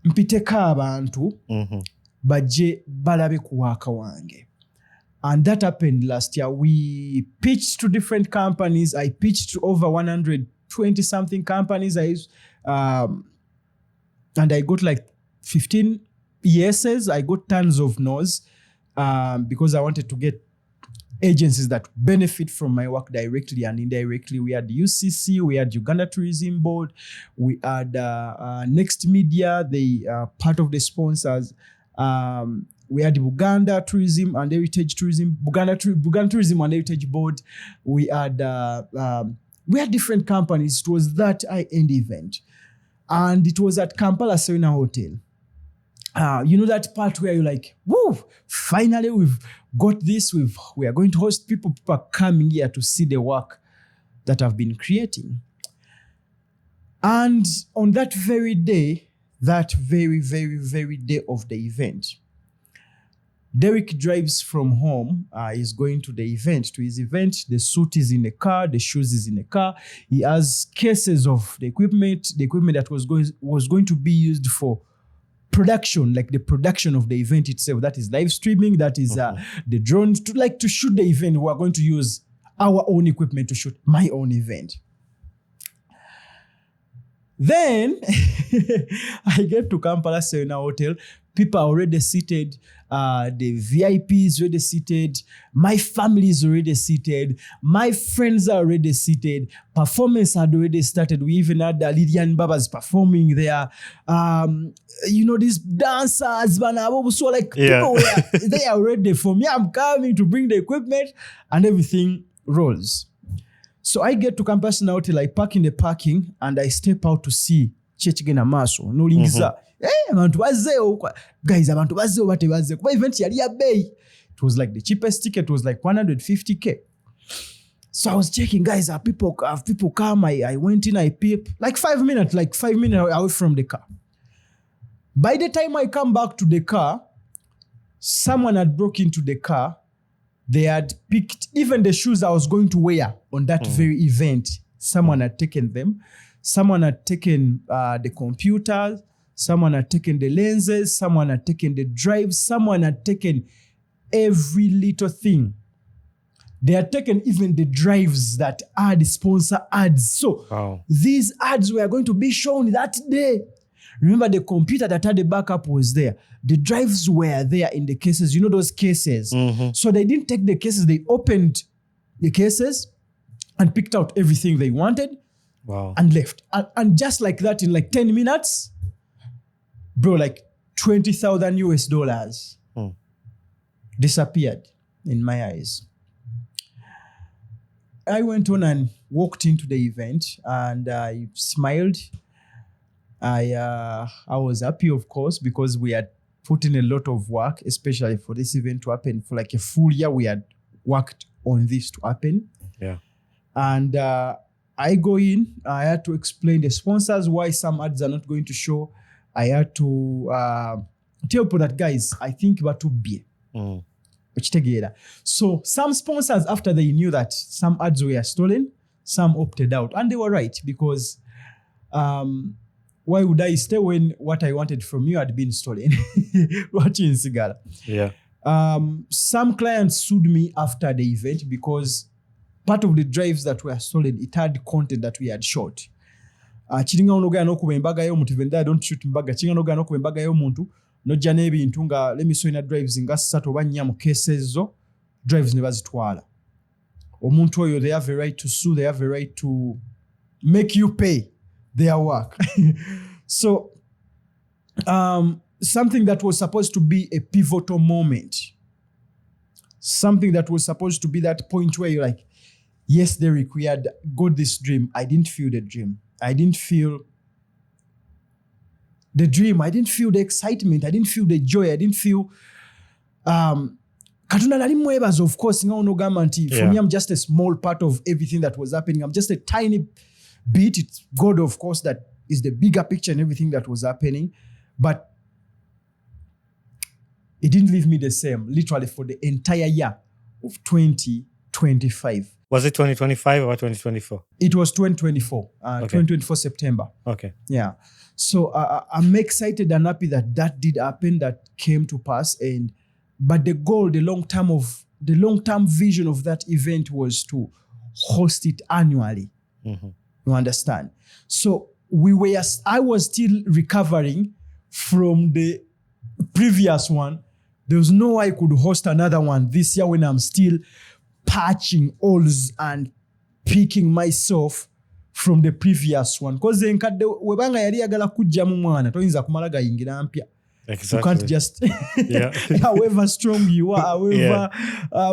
mpiteko abantu bajje balabe ku waka wange. And that happened last year. We pitched to different companies. I pitched to over 120-something companies. And I got like 15 yeses. I got tons of no's because I wanted to get agencies that benefit from my work directly and indirectly. We had UCC, we had Uganda Tourism Board, we had Next Media, they are part of the sponsors. We had Uganda Tourism and Heritage Tourism, Uganda Tourism and Heritage Board. We had different companies. It was that high-end event. And it was at Kampala Serena Hotel. You know that part where you're like, woo, finally we've got this. We are going to host people. People are coming here to see the work that I've been creating. And on that very day, that very, very, very day of the event, Derrick drives from home. He's going to his event. The suit is in the car. The shoes is in the car. He has cases of the equipment that was going to be used for production, like the production of the event itself. That is live streaming. That is the drone. To shoot the event, we are going to use our own equipment to shoot my own event. Then I get to Kampala Serena Hotel. People are already seated. The VIP is already seated. My family is already seated. My friends are already seated. Performance had already started. We even had Lydian Babas performing there. These dancers, so like people were they are ready for me. I'm coming to bring the equipment and everything rolls. So I get to campus now till I park in the parking and I step out to see Chechigena Maso. No lingiza. Abantu bazeo. Guys, abantu bazeo bate bazeo. Kuba event yali ya bay. It was like the cheapest ticket was like 150K. So I was checking, guys, have people come? I went in, I peep. Like 5 minutes away from the car. By the time I come back to the car, someone had broke into the car. They had picked even the shoes I was going to wear on that very event. Someone had taken them. Someone had taken the computers. Someone had taken the lenses. Someone had taken the drives. Someone had taken every little thing. They had taken even the drives that had sponsor ads. So these ads were going to be shown that day. Remember, the computer that had the backup was there. The drives were there in the cases. You know those cases? So they didn't take the cases. They opened the cases and picked out everything they wanted and left. And just like that, in like 10 minutes, bro, like $20,000 disappeared in my eyes. I went on and walked into the event and I smiled. I was happy, of course, because we had put in a lot of work, especially for this event to happen. For like a full year, we had worked on this to happen. Yeah. And I go in, I had to explain the sponsors why some ads are not going to show. I had to tell people that, guys, I think about to be. So some sponsors, after they knew that some ads were stolen, some opted out. And they were right, because why would I stay when what I wanted from you had been stolen? Watching Sigala. Yeah. Some clients sued me after the event because part of the drives that were stolen, it had content that we had shot. Chiringa onoga no kuba embaga yo muntu venda don't shoot mbaga. Chiringa onoga no kuba embaga yo muntu no jana ebintu nga let me show ina drives nga 3 oba 4 mu cases zo drives ne bazitwala. Omuntu oyo, they have a right to sue, they have a right to make you pay their work. So something that was supposed to be a pivotal moment, something that was supposed to be that point where you're like, yes, Derrick, we had got this dream. I didn't feel the dream. I didn't feel the dream. I didn't feel the excitement. I didn't feel the joy. I didn't feel Katuna nali mwebaza, of course, for me, I'm just a small part of everything that was happening. I'm just a tiny bit. It's God, of course, that is the bigger picture and everything that was happening. But it didn't leave me the same, literally, for the entire year of 2025. Was it 2025 or 2024? It was 2024, 2024 September. Okay. Yeah. So I'm excited and happy that that did happen, that came to pass. But the goal, the long-term vision of that event was to host it annually. You understand? So I was still recovering from the previous one. There was no way I could host another one this year when I'm still patching holes and picking myself from the previous one. Because the nkadde webanga yali yagala kujjamu mwana toyinza kumala gayingira mpya. Exactly. You can't just, however strong you are, however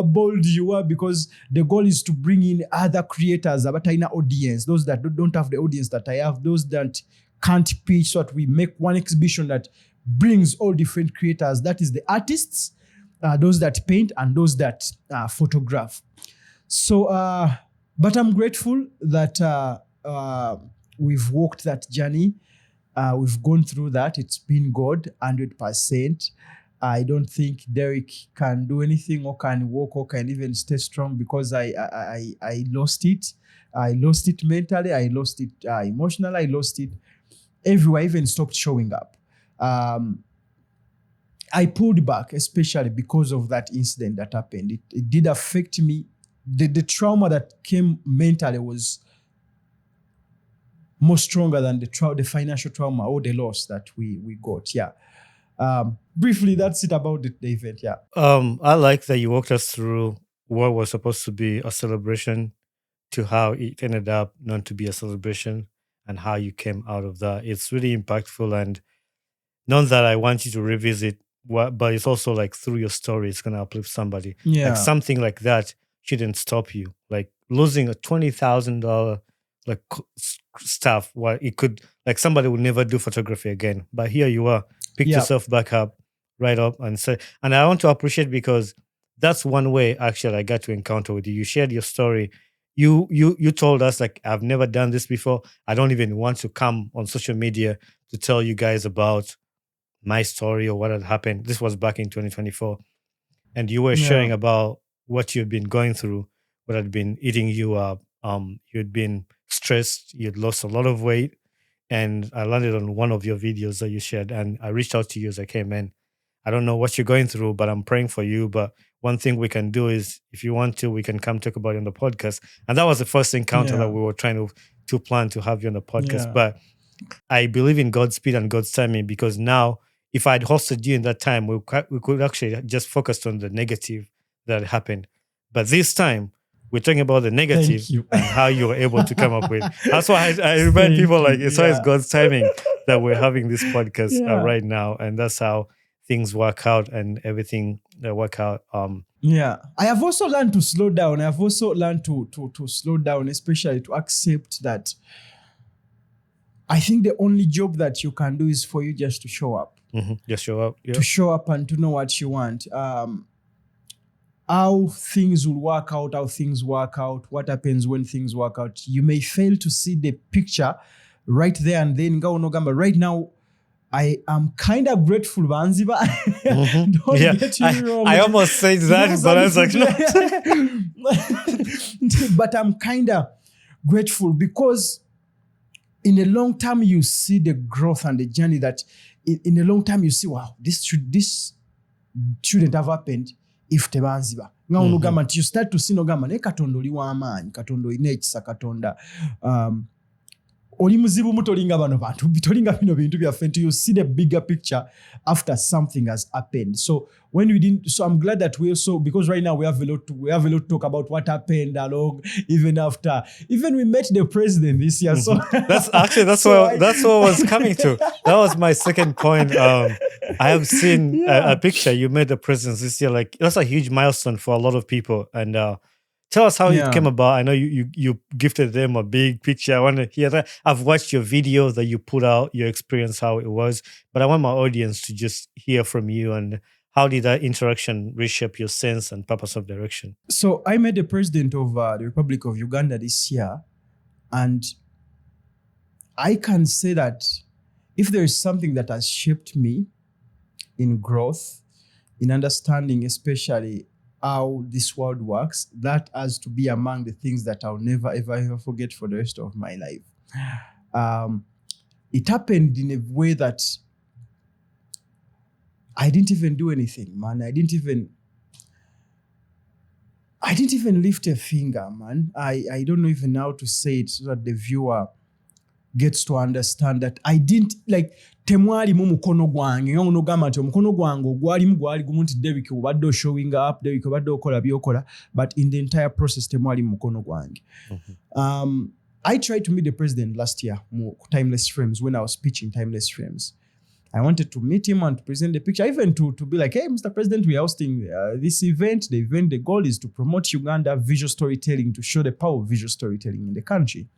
bold you are, because the goal is to bring in other creators, abatayina audience, those that don't have the audience that I have, those that can't pitch, so that we make one exhibition that brings all different creators. That is the artists, those that paint, and those that photograph. So, but I'm grateful that we've walked that journey. We've gone through that. It's been good, 100%. I don't think Derrick can do anything or can walk or can even stay strong because I lost it. I lost it mentally. I lost it emotionally. I lost it everywhere. I even stopped showing up. I pulled back, especially because of that incident that happened. It did affect me. The trauma that came mentally was more stronger than the financial trauma or the loss that we got. Yeah. briefly, that's it about the event. Yeah. I like that you walked us through what was supposed to be a celebration to how it ended up not to be a celebration and how you came out of that. It's really impactful, and not that I want you to revisit what, but it's also like through your story, it's gonna uplift somebody. Yeah. Like something like that shouldn't stop you. Like losing a $20,000 like stuff. Well, it could, like, somebody would never do photography again. But here you are, picked Yeah. yourself back up, right up, and say. And I want to appreciate, because that's one way actually I got to encounter with you. You shared your story. You told us, like, I've never done this before. I don't even want to come on social media to tell you guys about my story or what had happened. This was back in 2024. And you were sharing about what you'd been going through, what had been eating you up. You'd been stressed, you'd lost a lot of weight. And I landed on one of your videos that you shared, and I reached out to you as I came in. I don't know what you're going through, but I'm praying for you. But one thing we can do is, if you want to, we can come talk about it on the podcast. And that was the first encounter that we were trying to plan to have you on the podcast. Yeah. But I believe in God's speed and God's timing, because now, if I'd hosted you in that time, we could actually just focus on the negative that happened. But this time, we're talking about the negative and how you were able to come up with. That's why I remind people, like, it's always God's timing that we're having this podcast right now. And that's how things work out and everything that work out. Yeah. I have also learned to slow down. I have also learned to slow down, especially to accept that I think the only job that you can do is for you just to show up. Mm-hmm. Just show up. Yep. To show up and to know what you want. How things will work out, how things work out, what happens when things work out. You may fail to see the picture right there and then. Right now, I am kind of grateful, Banziba. Don't get me wrong. I almost said that, but I was like, no. But I'm kind of grateful, because in the long term, you see the growth and the journey that in the long term, you see, wow, this shouldn't have happened if tebanziba. You start to see nogamba ne katonda oli w'amaanyi, katonda olina ekisa, katonda oli muzibu mutolinga bano bantu, bitolinga bino bintu byaffe, until you see the bigger picture after something has happened. So when we didn't, so I'm glad that we also, because right now we have a lot to talk about what happened along, even after, even we met the president this year. So that's what was coming to. That was my second point. I have seen a picture you made the president this year. Like, that's a huge milestone for a lot of people. And tell us how it came about. I know you gifted them a big picture. I want to hear that. I've watched your video that you put out, your experience, how it was. But I want my audience to just hear from you, and how did that interaction reshape your sense and purpose of direction? So I met the president of the Republic of Uganda this year. And I can say that if there is something that has shaped me in growth, in understanding especially how this world works, that has to be among the things that I'll never, ever forget for the rest of my life. It happened in a way that I didn't even do anything, man. I didn't even lift a finger, man. I don't know even how to say it so that the viewer gets to understand that I didn't, like, temwali mu mukono gwange nga unogamba nti omukono gwange gwali gumu nti Derrick obadde showing up, Derrick obadde okola byokola, but in the entire process temwali mu mukono gwange. I tried to meet the president last year, Timeless Frames, when I was pitching Timeless Frames. I wanted to meet him and to present the picture, even to be like, hey, Mr. President, we are hosting this event. The goal is to promote Uganda visual storytelling, to show the power of visual storytelling in the country.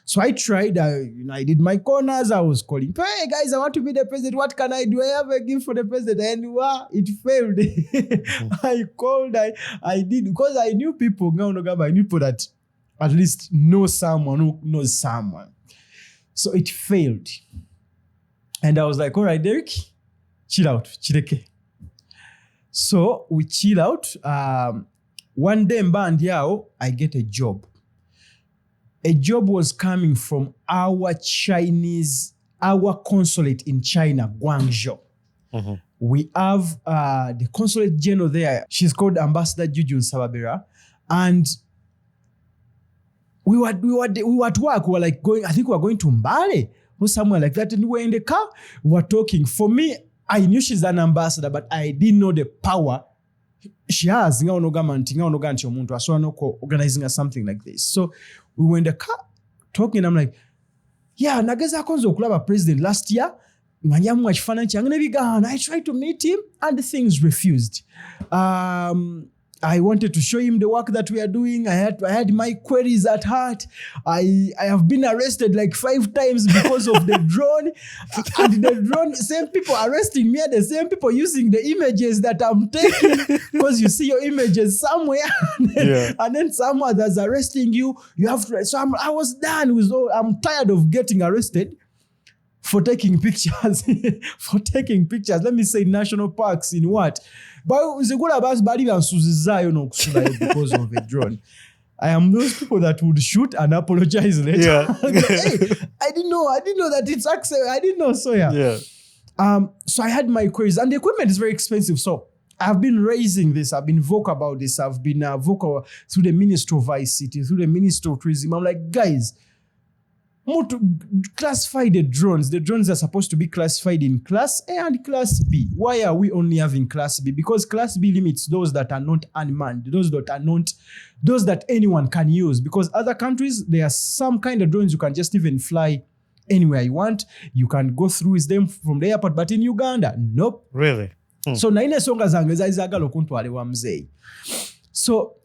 So I tried, I did my corners. I was calling, hey guys, I want to be the president. What can I do? I have a gift for the president. And it failed. I called, I did, because I knew people, I knew people that at least know someone who knows someone. So it failed. And I was like, all right, Derrick, chill out, chileke. So we chill out. One day, I get a job. A job was coming from our consulate in China, Guangzhou. Mm-hmm. We have the consulate general there. She's called Ambassador Juju Nsababera. And we were at work. We were going to Mbale or somewhere like that. And we were in the car. We were talking. For me, I knew she's an ambassador, but I didn't know the power she has. Organizing something like this. So we were in the car talking. I'm like, yeah, nageza konzo kulaba president last year. I tried to meet him and things refused. I wanted to show him the work that we are doing. I had my queries at heart. I have been arrested like 5 times because of the drone. And the drone, same people arresting me are the same people using the images that I'm taking, because you see your images somewhere and then some others arresting you. You have to. So I was done with all. I'm tired of getting arrested for taking pictures. Let me say national parks in what? But because of a drone. I am those people that would shoot and apologize later. Yeah. Hey, I didn't know that it's accepted. I didn't know. So yeah. So I had my queries, and the equipment is very expensive. So I've been raising this. I've been vocal about this. I've been vocal through the Ministry of ICT, through the Ministry of Tourism. I'm like, guys, more to classify the drones. The drones are supposed to be classified in Class A and Class B. Why are we only having Class B? Because Class B limits those that are not unmanned, those that anyone can use. Because other countries, there are some kind of drones you can just even fly anywhere you want. You can go through with them from the airport. But in Uganda, nope. Really? So naine songa zange zagala okuntwale wa mzee. So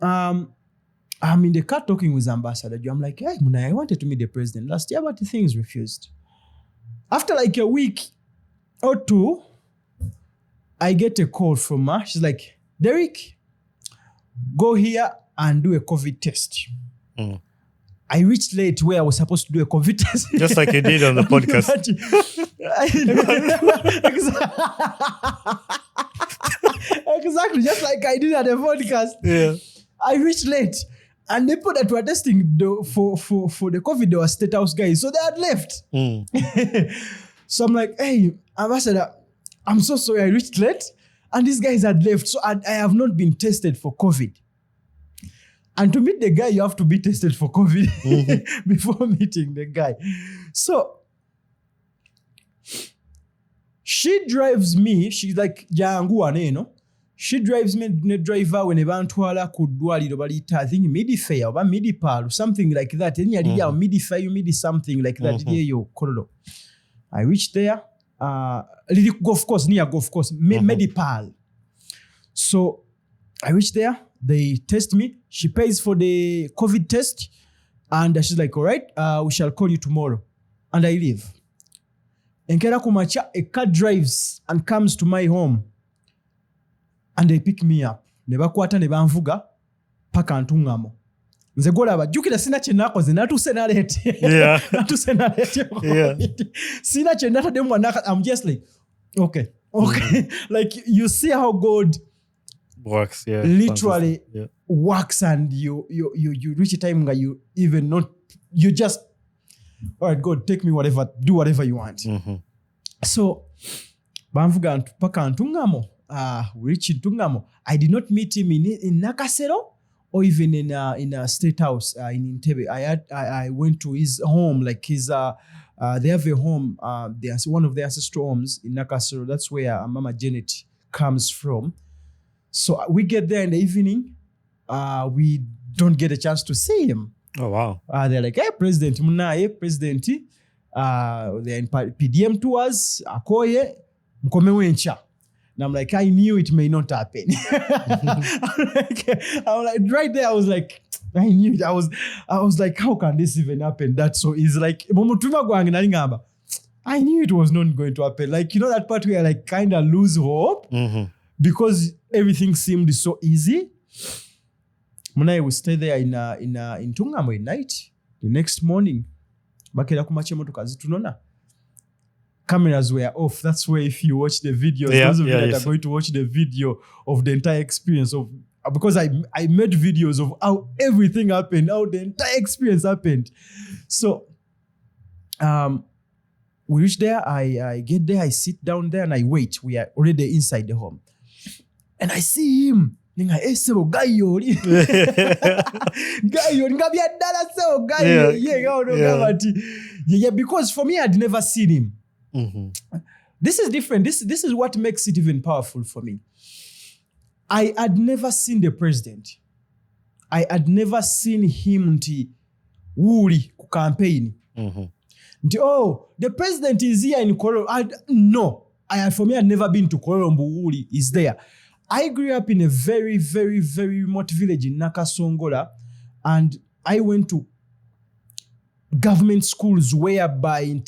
I'm in the car talking with Ambassador Joe. I'm like, hey, Muna, I wanted to meet the president last year, but the things refused. After like a week or 2, I get a call from her. She's like, Derrick, go here and do a COVID test. I reached late where I was supposed to do a COVID test. Just like you did on the podcast. Exactly, just like I did at the podcast. Yeah. I reached late. And the people that were testing for the COVID, they were State House guys. So they had left. So I'm like, hey, Ambassador, I'm so sorry I reached late. And these guys had left. So I have not been tested for COVID. And to meet the guy, you have to be tested for COVID before meeting the guy. So she drives me. She's like, she drives me the driver when ebantwala ku ddwaliro balita, I think Midifay or Midipal, something like that. Midifay, Midi something like that. I reached there. Golf course, near golf course, Medipal. So I reached there. They test me. She pays for the COVID test. And she's like, all right, we shall call you tomorrow. And I leave. Enkera kumacha, a car drives and comes to my home. And they pick me up. Ne bakwata ne banvuga paka ntungamo. Nze gola bajukira sina kyenakoze natuse nalete. Yeah. Natuse nalete. Yeah. Sina kyenata dem wanaka. I'm just like, okay. Like you see how God works. Yeah. Literally works, and you reach a time where you even not, you just, all right, God, take me whatever, do whatever you want. So banvuga paka ntungamo. We reached Tungamo. I did not meet him in Nakasero or even in a State House in Entebbe. I went to his home, like his they have a home. There's one of the ancestral homes in Nakasero. That's where Mama Janet comes from. So we get there in the evening. We don't get a chance to see him. Oh wow! They're like, hey, President Munaye, President. They're in PDM tours. Akoye mkome wencha. And I'm like, I knew it may not happen. I'm like, right there, I was like, I knew it. I was like, how can this even happen? That's so easy. Like, I knew it was not going to happen. Like, you know that part where I like kind of lose hope because everything seemed so easy. Muna would stay there in Tungamo at night. The next morning, bakera kumache motoka zitunona. Cameras were off. That's where if you watch the videos, those of you that are going to watch the video of the entire experience of, because I made videos of how everything happened, how the entire experience happened. So we reach there, I get there, I sit down there and I wait. We are already inside the home. And I see him. Yeah, because for me, I'd never seen him. This is different. This is what makes it even powerful for me. I had never seen the president. I had never seen him nti wuli ku campaign. Nti, oh, the president is here in Kololo. No. For me, I'd never been to Kololo. Wuli is there. I grew up in a very, very, very remote village in Nakasongola, and I went to government schools whereby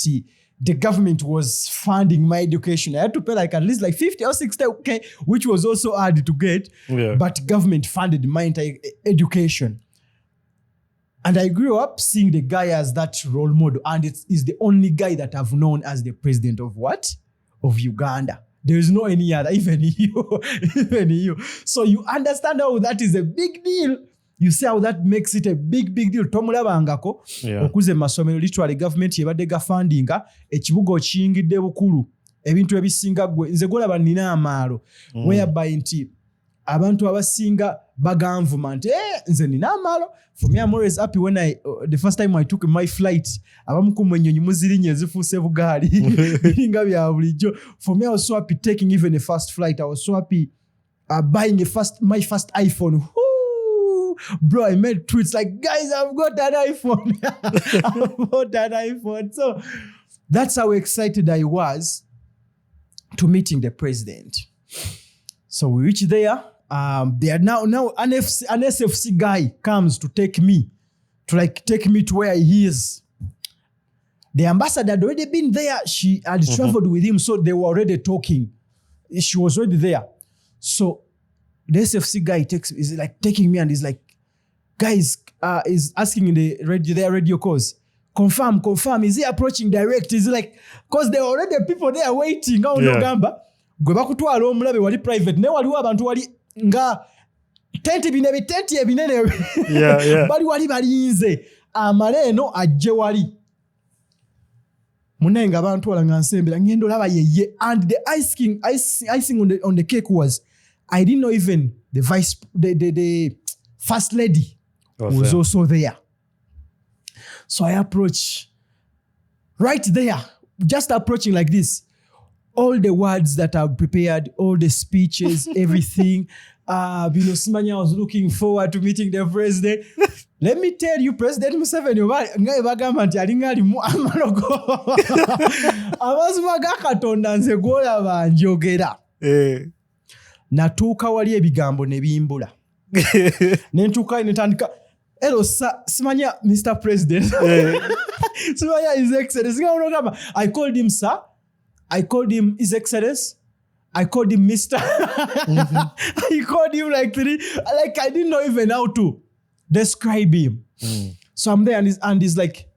the government was funding my education. I had to pay like at least like 50 or 60, okay, which was also hard to get, but government funded my entire education. And I grew up seeing the guy as that role model, and it is the only guy that I've known as the president of what? Of Uganda. There is no any other, even you. So you understand how that is a big deal. You see how that makes it a big deal. Tomulabangako okuze masomero literally government yebadde gafundinga ekibuga okiyingidde bukulu ebintu ebisinga gwe nze golaba nina amaalo whereby nti abantu abasinga baganvuma nti nze nina amaalo. For me, I'm always happy when the first time I took my flight abamukumu ennyonyi muzirinye zifuuse bugaali biringa bya bulijjo. For me, I was so happy taking even a first flight. I was so happy buying my first iPhone. Bro, I made tweets like, guys, I've got an iPhone. I've got an iPhone. So that's how excited I was to meeting the president. So we reach there. They are now an SFC guy comes to take me to where he is. The ambassador had already been there. She had traveled with him, so they were already talking. She was already there. So the SFC guy is like taking me and is like, guys, is asking in the radio calls, confirm, is he approaching direct? Is he like, because there are already people there waiting. Gamba, gwe bakutwala omulabe wali private, ne waliwo abantu wali nga tenti ebinene bali wali balinze amaleno ajje wali munenga abantu wala nga nsembera ngendo laba yeye. And the icing on the cake was, I didn't know even the first lady was also there. So I approach right there, just approaching like this. All the words that I've prepared, all the speeches, everything. Ssenyonyi was looking forward to meeting the president. Let me tell you, President Museveni, ngai bagamba nti alinga alimu amalogo. Amazima ga Katonda nze golaba njogera. Natuuka wali ebigambo ne bimbula. Nentuuka netandika, hello, simanya Mr. President. Simanya His Excellency. I called him sir. I called him His Excellency. I called him Mr. I called him like three. Like I didn't know even how to describe him. So I'm there and he's like,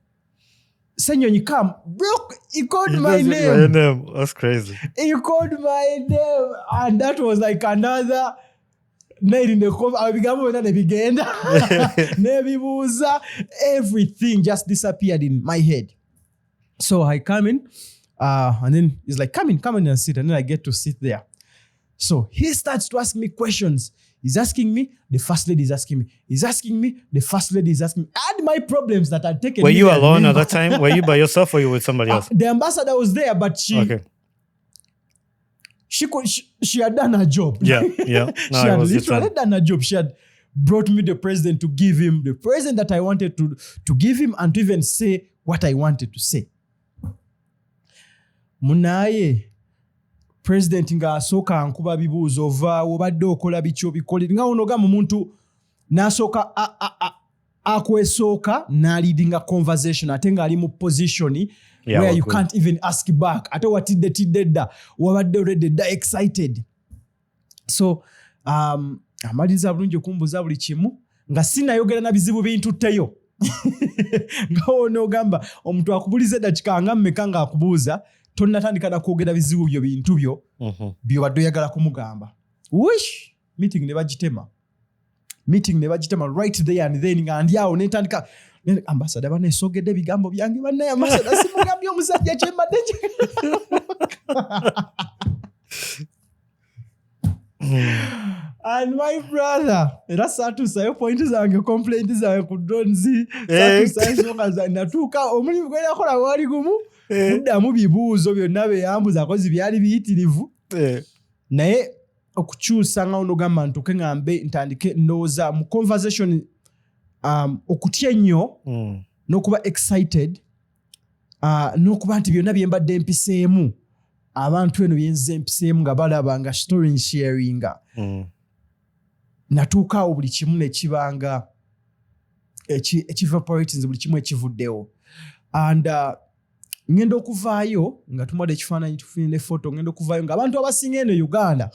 Ssenyonyi, come. Bro, he called my name. That's crazy. He called my name. And that was like another night in the cover. I began with the beginning. Everything just disappeared in my head. So I come in. And then he's like, come in and sit. And then I get to sit there. So he starts to ask me questions. He's asking me, the first lady is asking me. He's asking me, the first lady is asking me. I had my problems that I'd taken. Were you alone at that time? Were you by yourself or you with somebody else? The ambassador was there, but she had done her job. Yeah. No, she had literally done her job. She had brought me the president to give him the present that I wanted to give him and to even say what I wanted to say. Munaye president nga asoka ankuba bibuuzo va obadde okola bicho bikoli nga ono gamu muntu nasoka akwesooka na leading a conversation ate nga ali mu position where you can't even ask back ate watidde dda wabadde already excited. So amaliza bulungi okumbuza buli kimu nga sinayogera na bizibu bintutteyo nga ono gamba omuntu akubulize dakika nga mmeka nga akubuuza tonnatandika na kwogera bizibu byo bintu byo byobadde oyagala kumugamba. Wish meeting ne bagitema right there and then nga ndi awo netandika ambassador banesogedde bigambo byange banne ambassador simugambye omusajja kyembadde and my brother era saatuusayo point zange complaint zange ku dronzi saatuusayo nsonga zange natuuka omulimu gwe nakola wali gumu kuddamu bibuuzo byonna beyambuza kozi byali biyitirivu naye okukyusa nga onogamba ntuke ngambe ntandike ndowooza mu conversation okutya ennyo n'okuba excited n'okuba nti byonna bye mbadde mpiseemu abantu eno byenze mpiseemu nga balaba nga story sharinga natuukaawo buli kimu nekibanga ekivaporations buli kimu ekivuddewo and ngenda okuvaayo nga tumwadde ekifaananyi tufunye ne foto ngenda okuvaayo nga abantu abasinga eno Uganda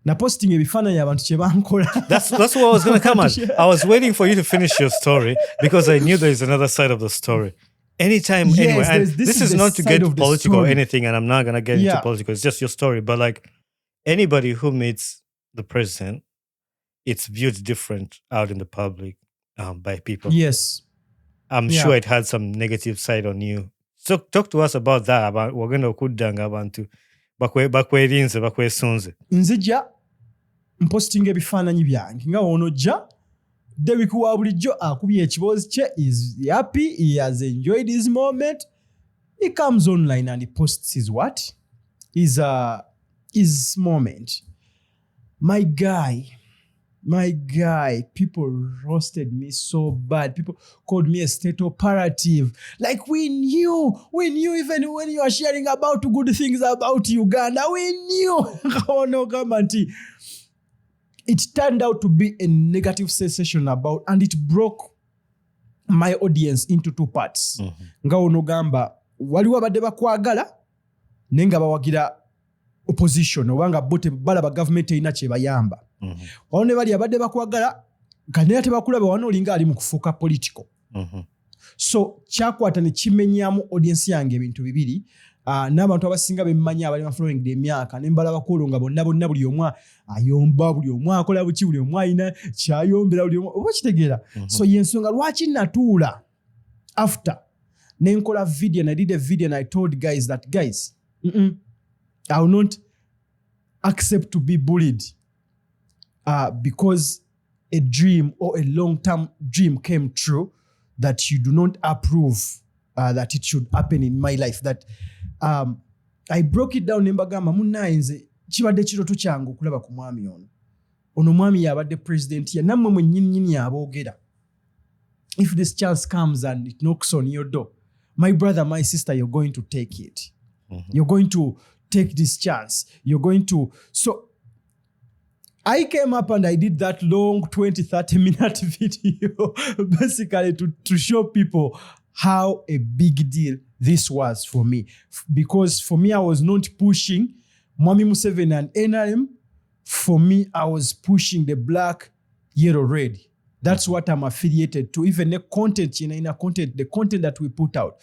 na posting ebifaananyi abantu kye bankola. That's what I was going to come at. I was waiting for you to finish your story because I knew there is another side of the story. Anytime, Yes, anywhere. And this this is is the not to side get of the political or story. anything, and I'm not going to get into Yeah. political. It's just your story. But like anybody who meets the president, it's viewed different out in the public by people. Yes. I'm Yeah. sure it had some negative side on you. So talk to us about that. About we're going to kudanga abantu bakwerinze bakwesunze. Nzija mpostinga ebifaananyi byange nga onojja Derrick wa bulijjo akubye ekiboozi kye is happy, he has enjoyed his moment, he comes online and he posts his what? His moment. My guy, people roasted me so bad. People called me a state operative. Like we knew even when you are sharing about good things about Uganda, we knew. Oh no, come on, T. It turned out to be a negative sensation about, and it broke my audience into two parts. Nga onogamba, waliwo abadde bakwagala, nenga bawagira opposition, obanga bote balaba government erina kye bayamba. Wano ne bali abadde bakwagala, kanera tebakulaba wano olinga ali mu kufuuka political. So kyakwata ne kimenyamu audience yange ebintu bibiri. N'abantu abasinga bemmanyi abali following emyaka ne mbalaba kulunga bonna buli omu ayomba, buli omu akola buki, buli omu ayina kyayombera, buli omu oba kitegeera. So yensonga lwaki natuula after nenkola video, and I did a video and I told guys that I will not accept to be bullied because a dream or a long-term dream came true that you do not approve that it should happen in my life. That I broke it down nembagamba munnaye nze kibadde kiroto kyange okulaba ku mwami ono mwami yabadde president ya nammwe mwennyini aboogera. If this chance comes and it knocks on your door, my brother, my sister, you're going to take it. You're going to take this chance. You're going to. So I came up and I did that long 20-30 minute video basically to show people how a big deal this was for me. Because for me, I was not pushing Mwami Museveni and NRM. For me, I was pushing the black, yellow, red. That's what I'm affiliated to. Even the content, the content that we put out,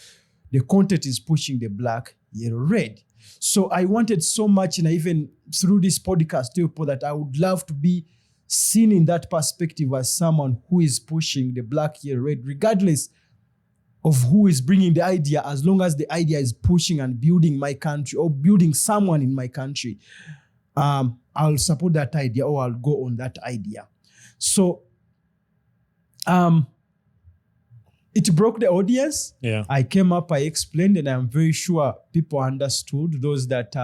the content is pushing the black, yellow, red. So I wanted so much, and even through this podcast, people, that I would love to be seen in that perspective as someone who is pushing the black, yellow, red, regardless of who is bringing the idea, as long as the idea is pushing and building my country or building someone in my country, I'll support that idea or I'll go on that idea. So it broke the audience. Yeah. I came up, I explained, and I'm very sure people understood, those that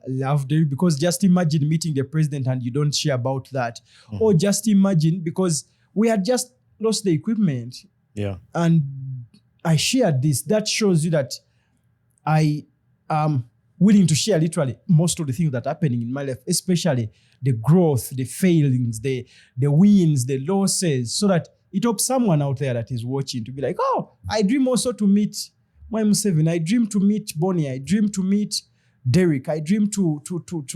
loved it. Because just imagine meeting the president and you don't share about that. Or just imagine, because we had just lost the equipment. Yeah. And I shared this. That shows you that I am willing to share literally most of the things that are happening in my life, especially the growth, the failings, the wins, the losses, so that it helps someone out there that is watching to be like, oh, I dream also to meet Mwai Museveni. I dream to meet Bonnie. I dream to meet Derrick. I dream to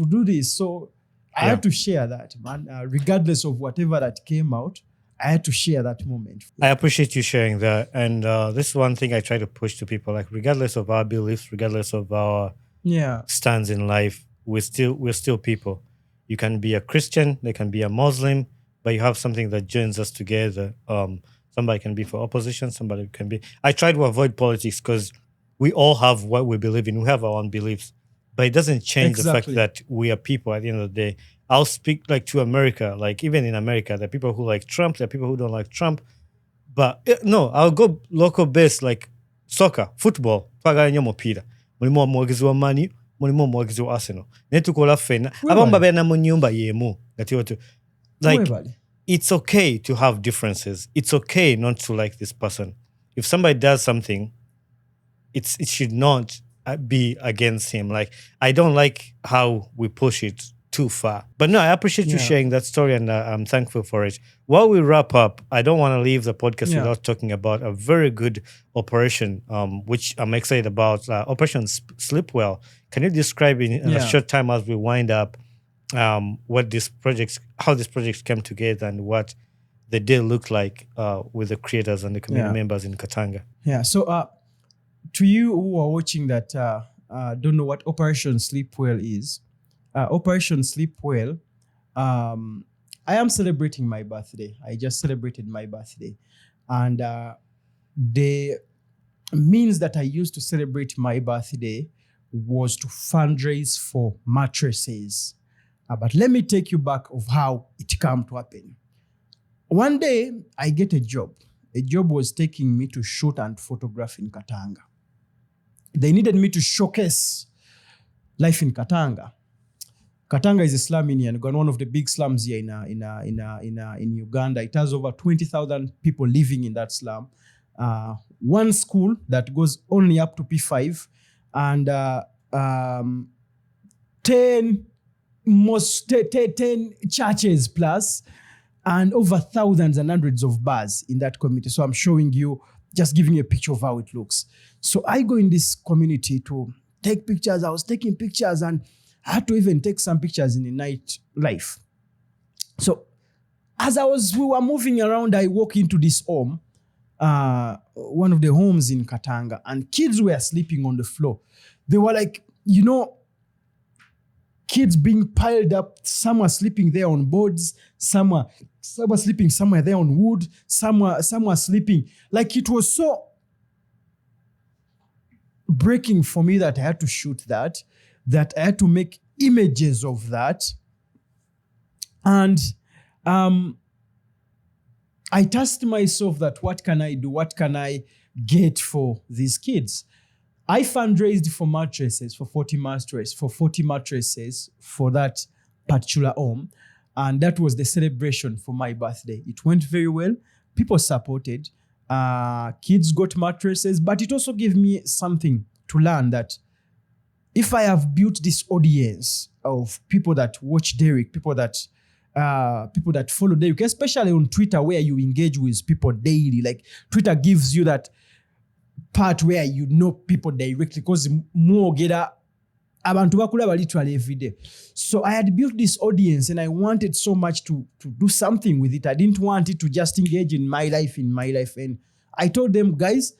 do this. So I had to share that, man. Regardless of whatever that came out, I had to share that moment. I appreciate you sharing that. And this is one thing I try to push to people, like regardless of our beliefs, regardless of our stands in life, we're still people. You can be a Christian, they can be a Muslim, but you have something that joins us together. Somebody can be for opposition, somebody can be. I try to avoid politics because we all have what we believe in. We have our own beliefs, but it doesn't change the fact that we are people at the end of the day. I'll speak like to America, like even in America, there are people who like Trump, there are people who don't like Trump. But no, I'll go local based. Like soccer, football, twagala nnyo mupiira. Mulimu omwogezi wa Mani, mulimu omwogezi wa Arsenal. Naye tukola ffenna. Abamu babeera mu nnyumba y'emu. Like, it's okay to have differences. It's okay not to like this person. If somebody does something, it should not be against him. Like, I don't like how we push it too far. But no, I appreciate you sharing that story, and I'm thankful for it. While we wrap up, I don't want to leave the podcast without talking about a very good operation, which I'm excited about, Operation SleepWell. Can you describe in a short time as we wind up what this project, how this project came together, and what the day looked like with the creators and the community members in Katanga? Yeah. So to you who are watching that don't know what Operation SleepWell is, Operation SleepWell, I am celebrating my birthday. I just celebrated my birthday. And the means that I used to celebrate my birthday was to fundraise for mattresses. But let me take you back of how it came to happen. One day, I get a job. A job was taking me to shoot and photograph in Katanga. They needed me to showcase life in Katanga. Katanga is a slum in Uganda, one of the big slums here in Uganda. It has over 20,000 people living in that slum. One school that goes only up to P5, and 10 churches plus, and over thousands and hundreds of bars in that community. So I'm showing you, just giving you a picture of how it looks. So I go in this community to take pictures. I was taking pictures, and I had to even take some pictures in the night life. So as we were moving around, I walk into this home, one of the homes in Katanga, and kids were sleeping on the floor. They were like, kids being piled up. Some were sleeping there on boards. Some were sleeping somewhere there on wood. Some were sleeping. Like, it was so breaking for me that I had to shoot that I had to make images of that. And I tasked myself that what can I do? What can I get for these kids? I fundraised for mattresses, for 40 mattresses for that particular home. And that was the celebration for my birthday. It went very well. People supported. Kids got mattresses, but it also gave me something to learn, that if I have built this audience of people that watch Derrick, people that follow Derrick, especially on Twitter, where you engage with people daily. Like, Twitter gives you that part where you know people directly, because more get abantu bakulaba literally every day. So I had built this audience, and I wanted so much to do something with it. I didn't want it to just engage in my life. And I told them, guys,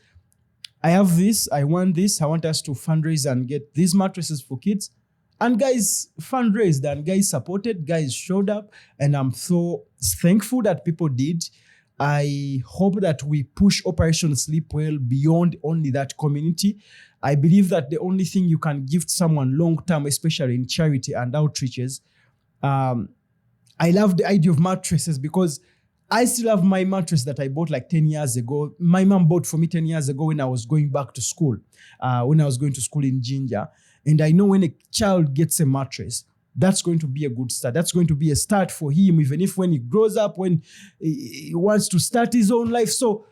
I have this, I want this, I want us to fundraise and get these mattresses for kids. And guys fundraised, and guys supported, guys showed up, and I'm so thankful that people did. I hope that we push Operation SleepWell beyond only that community. I believe that the only thing you can give someone long term, especially in charity and outreaches, I love the idea of mattresses, because I still have my mattress that I bought like 10 years ago. My mom bought for me 10 years ago when I was going back to school, when I was going to school in Jinja. And I know when a child gets a mattress, that's going to be a good start. That's going to be a start for him, even if when he grows up, when he wants to start his own life. So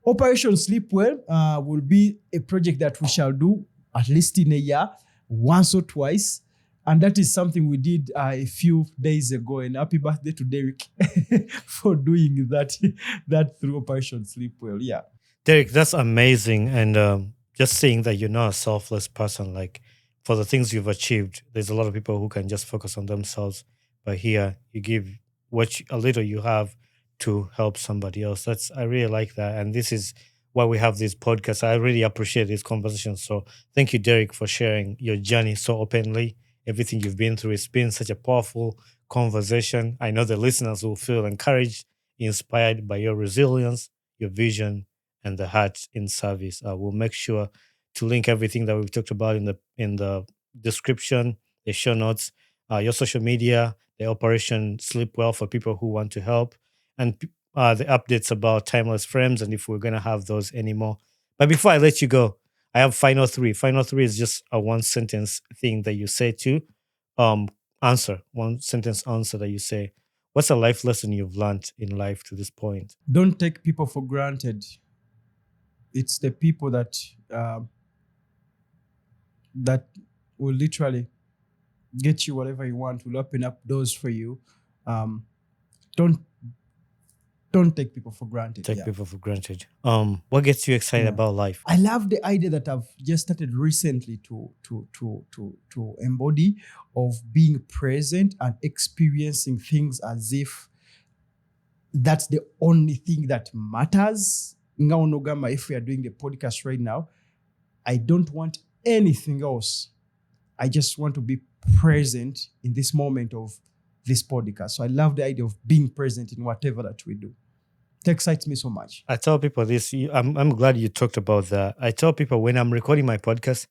Operation SleepWell will be a project that we shall do at least in a year, once or twice. And that is something we did a few days ago. And happy birthday to Derrick for doing that through Operation SleepWell. Yeah. Derrick, that's amazing. And just saying that you're not a selfless person, like, for the things you've achieved, there's a lot of people who can just focus on themselves. But here, you give a little you have to help somebody else. I really like that. And this is why we have this podcast. I really appreciate this conversation. So thank you, Derrick, for sharing your journey so openly, everything you've been through. It's been such a powerful conversation. I know the listeners will feel encouraged, inspired by your resilience, your vision, and the heart in service. We'll make sure to link everything that we've talked about in the description, the show notes, your social media, the Operation SleepWell for people who want to help, and the updates about timeless frames, and if we're going to have those anymore. But before I let you go, I have final three. Final three is just a one sentence thing that you say to answer. One sentence answer that you say. What's a life lesson you've learned in life to this point? Don't take people for granted. It's the people that that will literally get you whatever you want, will open up doors for you. Don't take people for granted. Take people for granted. What gets you excited about life? I love the idea that I've just started recently to embody, of being present and experiencing things as if that's the only thing that matters. If we are doing the podcast right now, I don't want anything else. I just want to be present in this moment of this podcast. So I love the idea of being present in whatever that we do. It excites me so much. I tell people this. I'm glad you talked about that. I tell people when I'm recording my podcast,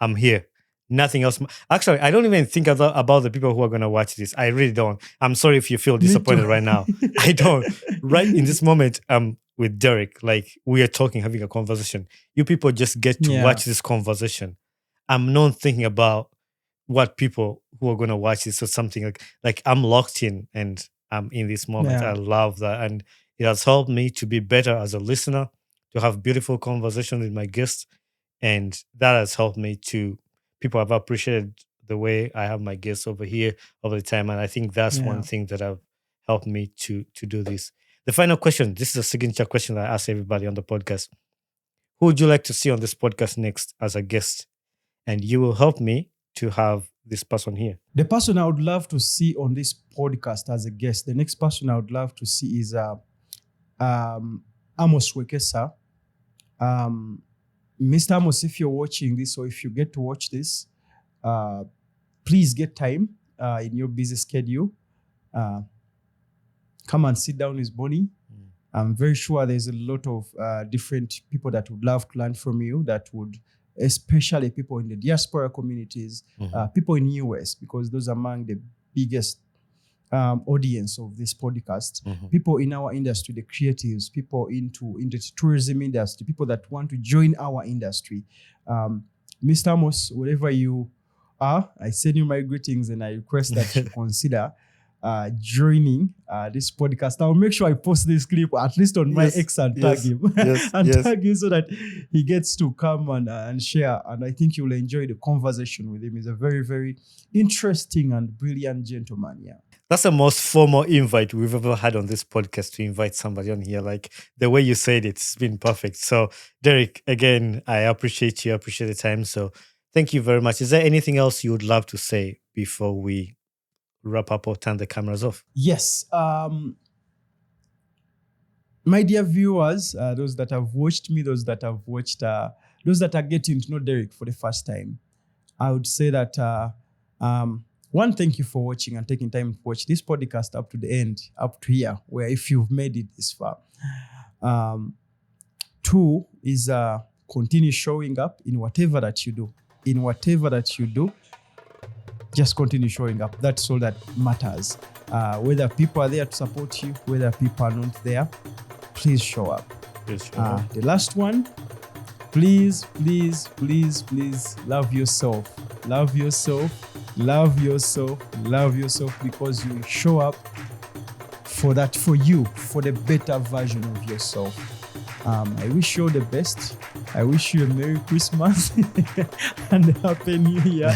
I'm here. Nothing else. Actually, I don't even think about the people who are going to watch this. I really don't. I'm sorry if you feel disappointed right now. I don't. Right in this moment, I'm with Derrick. Like, we are talking, having a conversation. You people just get to watch this conversation. I'm not thinking about what people who are going to watch this or something. Like I'm locked in and I'm in this moment. I love that. And it has helped me to be better as a listener, to have beautiful conversations with my guests. And that has helped me to, people have appreciated the way I have my guests over here over the time. And I think that's one thing that have helped me to do this. The final question, this is a signature question that I ask everybody on the podcast. Who would you like to see on this podcast next as a guest? And you will help me to have this person here. The person I would love to see on this podcast as a guest, the next person I would love to see is Amos Wekesa. Mr. Amos, if you're watching this or if you get to watch this, please get time in your busy schedule. Come and sit down with Bonnie. I'm very sure there's a lot of different people that would love to learn from you, that would, especially people in the diaspora communities, people in US, because those are among the biggest audience of this podcast, people in our industry, the creatives, people into the tourism industry, people that want to join our industry. Mr. Amos, wherever you are, I send you my greetings and I request that you consider joining this podcast. I'll make sure I post this clip at least on my X and tag him. Tag him so that he gets to come and share. And I think you'll enjoy the conversation with him. He's a very, very interesting and brilliant gentleman. Yeah. That's the most formal invite we've ever had on this podcast, to invite somebody on here. Like the way you said it's been perfect. So Derrick, again, I appreciate you. I appreciate the time. So thank you very much. Is there anything else you would love to say before we wrap up or turn the cameras off? Yes. My dear viewers, those that have watched me, those that have watched, those that are getting to know Derrick for the first time, I would say that one, thank you for watching and taking time to watch this podcast up to the end, up to here, where if you've made it this far. Two is continue showing up in whatever that you do. In whatever that you do, just continue showing up. That's all that matters. Whether people are there to support you, whether people are not there, please show up. The last one, please love yourself. Love yourself. Love yourself. Love yourself, because you show up for that, for you, for the better version of yourself. I wish you all the best. I wish you a Merry Christmas and a Happy New Year.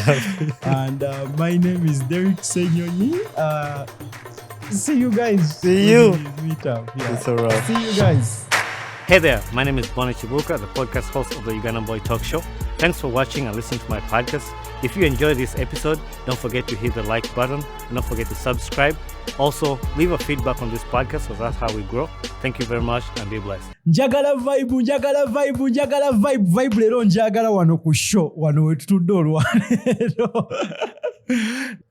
And my name is Derrick Ssenyonyi. See you guys. See you. Meet up. Yeah. It's all right. See you guys. Hey there, my name is Bonnie Chibuka, the podcast host of the Ugandan Boy Talk Show. Thanks for watching and listening to my podcast. If you enjoyed this episode, don't forget to hit the like button and don't forget to subscribe. Also, leave a feedback on this podcast, so that's how we grow. Thank you very much and be blessed. Njagala vibe lero njagala wano ku show wano wetutudde.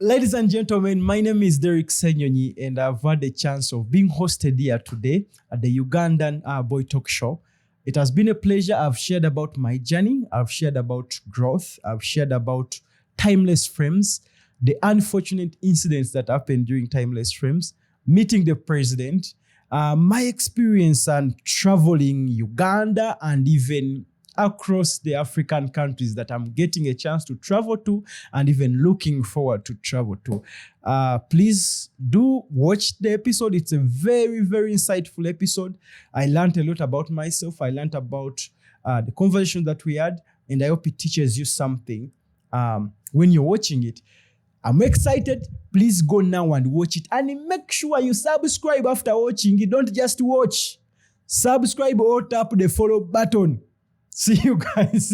Ladies and gentlemen, my name is Derrick Ssenyonyi and I've had the chance of being hosted here today at the Ugandan Boy Talk Show. It has been a pleasure. I've shared about my journey. I've shared about growth. I've shared about timeless frames, the unfortunate incidents that happened during timeless frames, meeting the president, my experience and traveling Uganda and even across the African countries that I'm getting a chance to travel to and even looking forward to travel to. Please do watch the episode. It's a very, very insightful episode. I learned a lot about myself. I learned about the conversation that we had, and I hope it teaches you something when you're watching it. I'm excited. Please go now and watch it. And make sure you subscribe after watching it. Don't just watch. Subscribe or tap the follow button. See you guys.